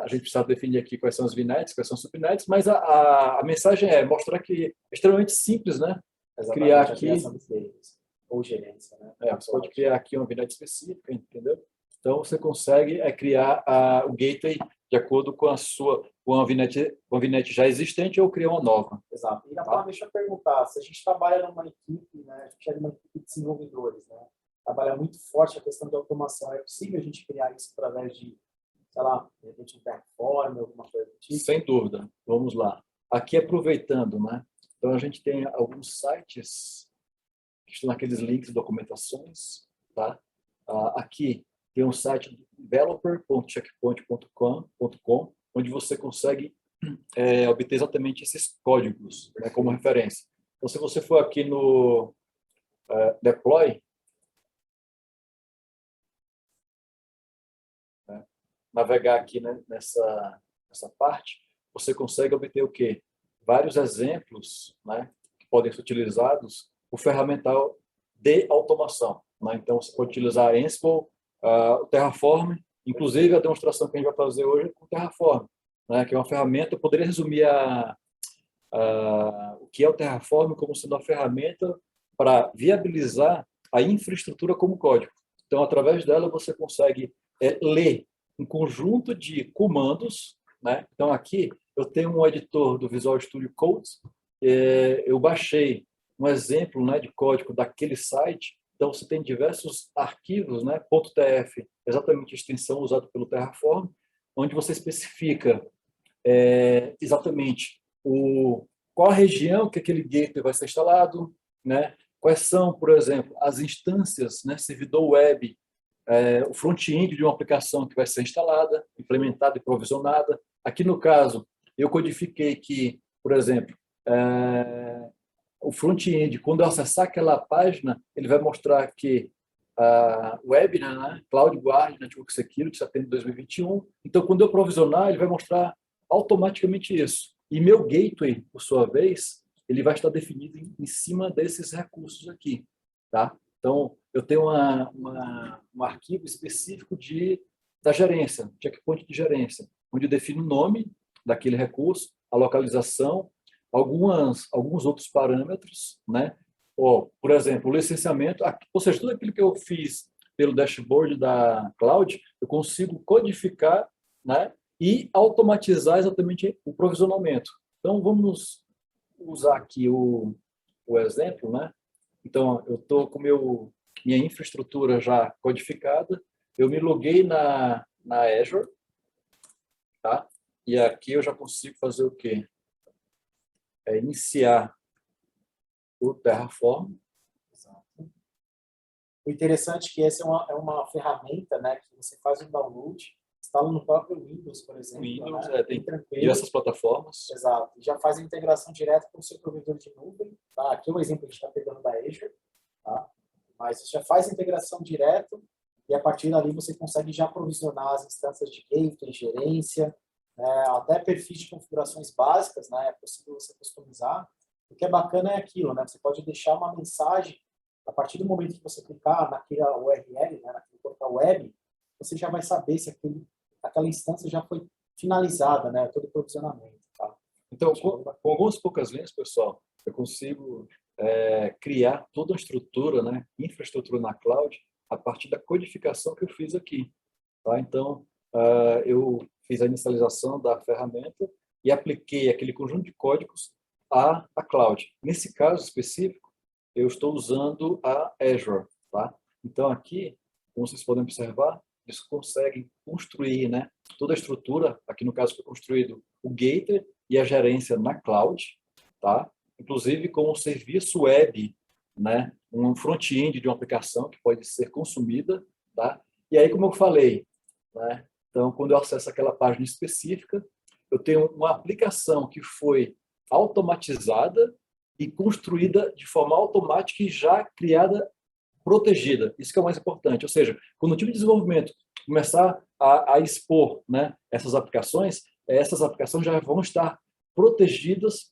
a gente precisa definir aqui quais são as VNets, quais são as subnets, mas a mensagem é mostrar que é extremamente simples, né? Exatamente, criar aqui... ou gerência, né? Você pode criar aqui uma VNet específica, entendeu? Então, você consegue criar o gateway de acordo com com a VNet já existente ou criar uma nova. Exato. E na deixa eu perguntar, se a gente trabalha numa equipe, né, a gente é uma equipe de desenvolvedores, né, trabalha muito forte a questão de automação, é possível a gente criar isso através de, sei lá, de repente um Terraform, alguma coisa do tipo? Sem dúvida. Vamos lá. Aqui, aproveitando, né? Então, a gente tem alguns sites que estão naqueles links de documentações, tá? Aqui tem um site developer.checkpoint.com, onde você consegue obter exatamente esses códigos, né, como referência. Então, se você for aqui no deploy, né, navegar aqui, né, nessa parte, você consegue obter o quê? Vários exemplos, né, que podem ser utilizados o ferramental de automação, né? Então, você pode utilizar Ansible, o Terraform, inclusive a demonstração que a gente vai fazer hoje é com o Terraform, né? Que é uma ferramenta. Eu poderia resumir o que é o Terraform como sendo uma ferramenta para viabilizar a infraestrutura como código. Então, através dela, você consegue ler um conjunto de comandos, né? Então, aqui eu tenho um editor do Visual Studio Code, eu baixei um exemplo, né, de código daquele site. Então, você tem diversos arquivos, né, .tf, exatamente a extensão usada pelo Terraform, onde você especifica exatamente qual a região que aquele gateway vai ser instalado, né, quais são, por exemplo, as instâncias, né, servidor web, o front-end de uma aplicação que vai ser instalada, implementada e provisionada. Aqui, no caso, eu codifiquei que, por exemplo, o front-end, quando eu acessar aquela página, ele vai mostrar que a web, né, CloudGuard Network Security, setembro de 2021. Então, quando eu provisionar, ele vai mostrar automaticamente isso. E meu gateway, por sua vez, ele vai estar definido em cima desses recursos aqui. Tá? Então, eu tenho um arquivo específico da gerência, checkpoint de gerência, onde eu defino o nome daquele recurso, a localização, alguns outros parâmetros, né? Por exemplo, o licenciamento, ou seja, tudo aquilo que eu fiz pelo dashboard da Cloud, eu consigo codificar, né? E automatizar exatamente o provisionamento. Então, vamos usar aqui o exemplo, né? Então, eu estou com minha infraestrutura já codificada, eu me loguei na Azure, tá? E aqui eu já consigo fazer o quê? Iniciar o Terraform. O interessante é que essa é uma ferramenta, né, que você faz um download, instala no próprio Windows, por exemplo. Windows, né, tem diversas plataformas. Exato. E já faz a integração direta com o seu provedor de nuvem. Tá? Aqui é um exemplo que a gente está pegando da Azure. Tá? Mas você já faz a integração direto e a partir dali você consegue já provisionar as instâncias de gateway, gerência, até perfis de configurações básicas, né? É possível você customizar. O que é bacana é aquilo, né? Você pode deixar uma mensagem, a partir do momento que você clicar naquela URL, né, naquele portal web, você já vai saber se aquela instância já foi finalizada, né? Todo o provisionamento. Tá? Então, com algumas poucas linhas, pessoal, eu consigo criar toda a estrutura, né, infraestrutura na cloud, a partir da codificação que eu fiz aqui. Tá? Então, eu fiz a inicialização da ferramenta e apliquei aquele conjunto de códigos a cloud. Nesse caso específico, eu estou usando a Azure, tá? Então aqui, como vocês podem observar, eles conseguem construir, né, toda a estrutura. Aqui no caso foi construído o gateway e a gerência na cloud, tá? Inclusive com um serviço web, né, um front-end de uma aplicação que pode ser consumida, tá? E aí, como eu falei, né, então quando eu acesso aquela página específica, eu tenho uma aplicação que foi automatizada e construída de forma automática e já criada, protegida. Isso que é o mais importante. Ou seja, quando o time de desenvolvimento começar a expor, né, essas aplicações já vão estar protegidas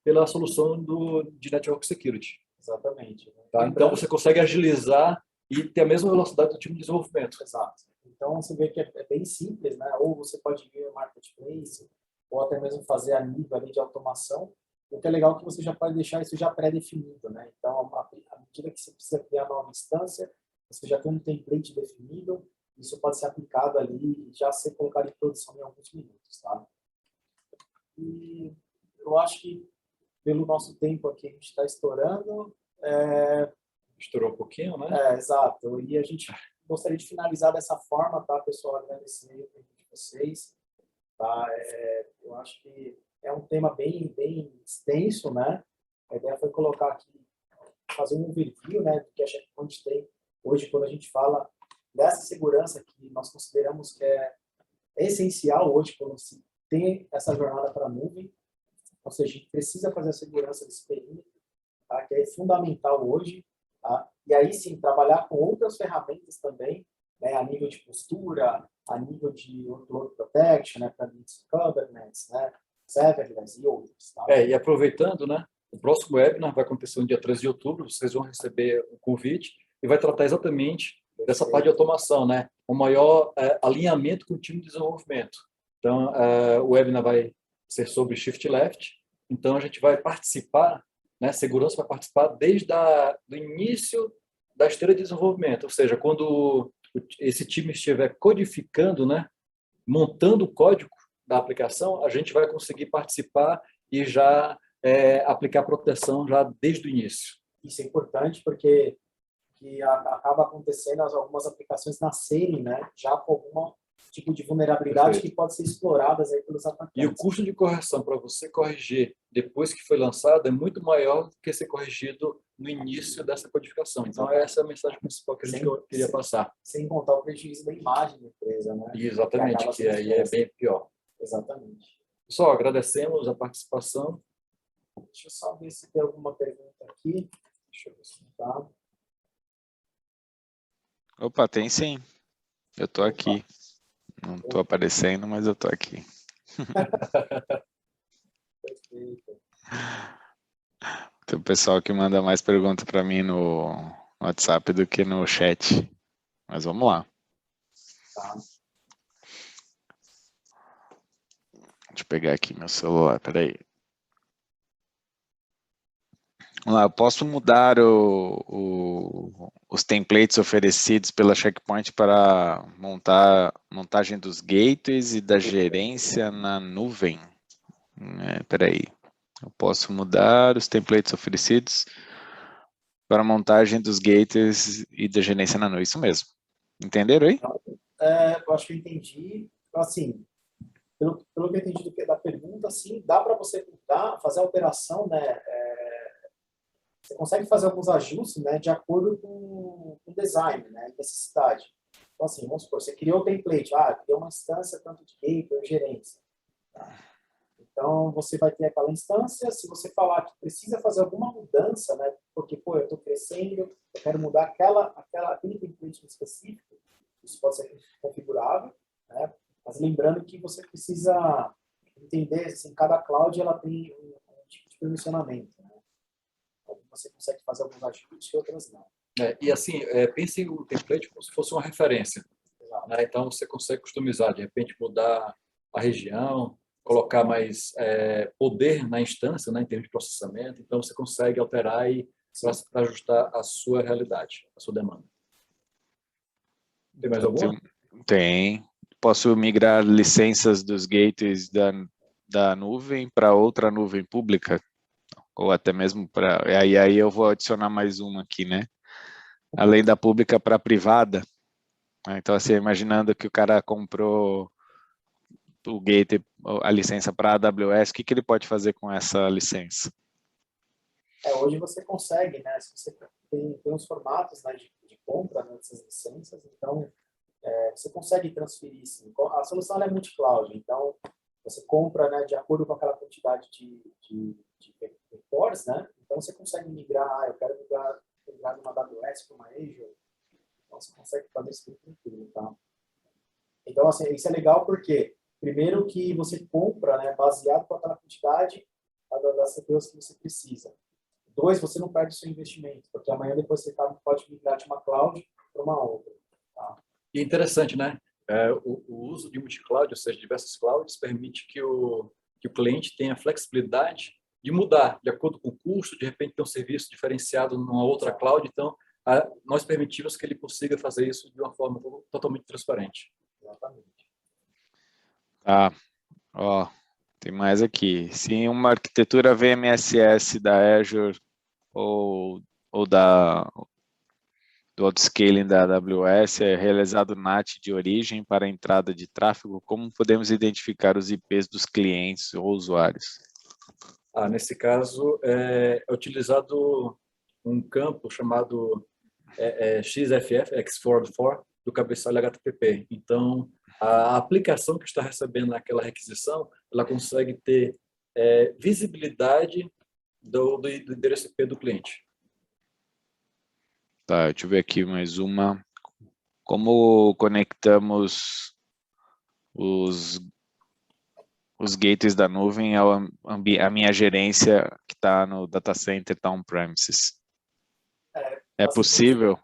pela solução de Network Security. Exatamente. Né? Tá? Então, você consegue agilizar e ter a mesma velocidade do time de desenvolvimento. Exato. Então, você vê que é bem simples, né? Ou você pode vir no marketplace, ou até mesmo fazer a nível ali de automação. O que é legal é que você já pode deixar isso já pré-definido, né? Então, à medida que você precisa criar uma nova instância, você já tem um template definido, isso pode ser aplicado ali e já ser colocado em produção em alguns minutos, tá? E eu acho que, pelo nosso tempo aqui, a gente está estourando. Estourou um pouquinho, né? Exato. E a gente gostaria de finalizar dessa forma, tá, pessoal? Agradecer o tempo de vocês. Tá? Eu acho que é um tema bem extenso, né? A ideia foi colocar aqui, fazer um overview, né, do que a Checkpoint tem hoje, quando a gente fala dessa segurança que nós consideramos que é essencial hoje quando se tem essa jornada para a nuvem. Ou seja, a gente precisa fazer a segurança desse perímetro, tá? Que é fundamental hoje. Tá? E aí sim, trabalhar com outras ferramentas também, né, a nível de postura, a nível de workload protection, né, para Kubernetes, né, serverless e outros. Tá? E aproveitando, né, o próximo webinar vai acontecer no dia 13 de outubro, vocês vão receber o convite e vai tratar exatamente dessa parte de automação, né, o maior alinhamento com o time de desenvolvimento. Então, o webinar vai ser sobre Shift Left, então a gente vai participar, né, segurança vai participar desde do início da esteira de desenvolvimento, ou seja, quando esse time estiver codificando, né, montando o código da aplicação, a gente vai conseguir participar e já aplicar proteção já desde o início. Isso é importante porque acaba acontecendo algumas aplicações nascerem, né, já com algum tipo de vulnerabilidade. Perfeito. Que pode ser exploradas aí pelos atacantes. E o custo de correção para você corrigir depois que foi lançado é muito maior do que ser corrigido no início dessa codificação. Então, essa é a mensagem principal que a gente queria passar. Sem contar o prejuízo da imagem da empresa, né? Exatamente, que aí é bem pior. Exatamente. Pessoal, agradecemos a participação. Deixa eu só ver se tem alguma pergunta aqui. Deixa eu ver se tá. Opa, tem sim. Eu tô aqui. Não tô aparecendo, mas eu tô aqui. Perfeito. Tem o pessoal que manda mais perguntas para mim no WhatsApp do que no chat. Mas vamos lá. Tá. Deixa eu pegar aqui meu celular, peraí. Vamos lá, eu posso mudar os templates oferecidos pela Checkpoint para montagem dos gateways e da gerência na nuvem? Peraí. Eu posso mudar os templates oferecidos para montagem dos gateways e da gerência na nuvem. Isso mesmo. Entenderam aí? Eu acho que eu entendi. Assim, pelo que eu entendi da pergunta, sim, dá para você mudar, fazer a alteração, né? Você consegue fazer alguns ajustes, né, de acordo com o design, né, necessidade. Então, assim, vamos supor, você criou o template, criou uma instância tanto de gateway ou gerência. Tá? Então, você vai ter aquela instância, se você falar que precisa fazer alguma mudança, né, porque, eu estou crescendo, eu quero mudar aquele template específico, isso pode ser configurável, né, mas lembrando que você precisa entender, assim, cada cloud ela tem um tipo de permissionamento, né? Você consegue fazer alguns ajustes e outras não. E assim, pense o template como se fosse uma referência. Né? Então, você consegue customizar, de repente mudar a região, colocar mais poder na instância, né, em termos de processamento. Então, você consegue alterar e para ajustar a sua realidade, a sua demanda. Tem mais alguma? Tem. Posso migrar licenças dos gateways da nuvem para outra nuvem pública? Ou até mesmo para... Aí eu vou adicionar mais uma aqui, né? Além da pública para a privada. Então, assim, imaginando que o cara comprou o Gateway, a licença para a AWS, o que ele pode fazer com essa licença? Hoje você consegue, né? Se você tem os formatos, né, de compra, né, dessas licenças, então você consegue transferir, sim. A solução é multi-cloud, então você compra, né, de acordo com aquela quantidade de reports, né? Então você consegue migrar, eu quero migrar de uma AWS para uma Azure, então você consegue fazer isso tudo tranquilo, tá? Então, assim, isso é legal porque, primeiro que você compra, né, baseado com aquela quantidade das CPUs que você precisa. 2, você não perde o seu investimento, porque amanhã depois você pode migrar de uma cloud para uma outra. Tá? E interessante, né? O uso de multi-cloud, ou seja, diversas clouds, permite que o cliente tenha flexibilidade de mudar de acordo com o custo, de repente ter um serviço diferenciado numa outra cloud. Então, nós permitimos que ele consiga fazer isso de uma forma totalmente transparente. Exatamente. Tá, ó, tem mais aqui. Se uma arquitetura VMSS da Azure ou do autoscaling da AWS é realizado NAT de origem para a entrada de tráfego, como podemos identificar os IPs dos clientes ou usuários? Nesse caso, é utilizado um campo chamado XFF, X4 do cabeçalho HTTP. Então, a aplicação que está recebendo aquela requisição, ela consegue ter visibilidade do endereço IP do cliente. Tá, deixa eu ver aqui mais uma. Como conectamos os gateways da nuvem à minha gerência que está no data center, está on-premises? É possível?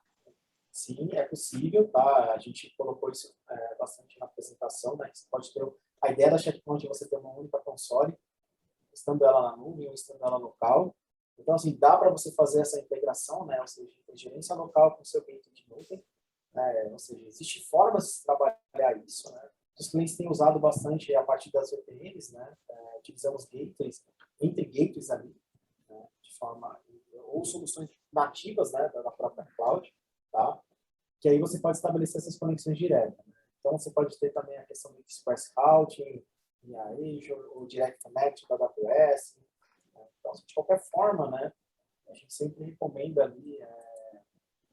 Sim, é possível, tá? A gente colocou isso bastante na apresentação, né? Você pode ter a ideia da Checkpoint é você ter uma única console, estando ela na nuvem ou estando ela local. Então, assim, dá para você fazer essa integração, né? Ou seja, gerência local com o seu gateway de nuvem, né? Ou seja, existem formas de trabalhar isso, né? Os clientes têm usado bastante a partir das VPNs, né? Utilizamos gateways, entre gateways ali, né? De forma, ou soluções nativas, né? Da própria cloud, tá? Que aí você pode estabelecer essas conexões diretas, né? Então, você pode ter também a questão do Express Routing, em Azure, ou Direct Connect da AWS. Né? Então, de qualquer forma, né? A gente sempre recomenda ali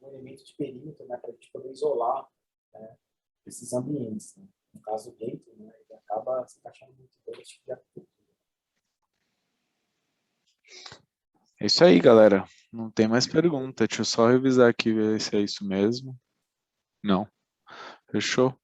um elemento de perímetro, né? Para a gente poder isolar, né, esses ambientes, né? No caso do gateway, né? Ele acaba se encaixando muito bem esse tipo de arquitetura. É isso aí, galera. Não tem mais pergunta. Deixa eu só revisar aqui, ver se é isso mesmo. Não. Fechou?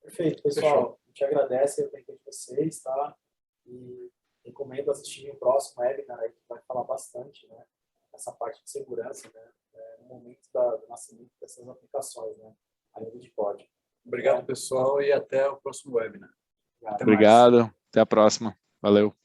Perfeito, pessoal. A gente agradece o tempo de vocês, tá? E recomendo assistir o próximo webinar aí, que vai falar bastante, né? Essa parte de segurança, né? No momento do nascimento dessas aplicações, né? A nível de código. Obrigado, pessoal, e até o próximo webinar. Obrigado. Até a próxima. Valeu.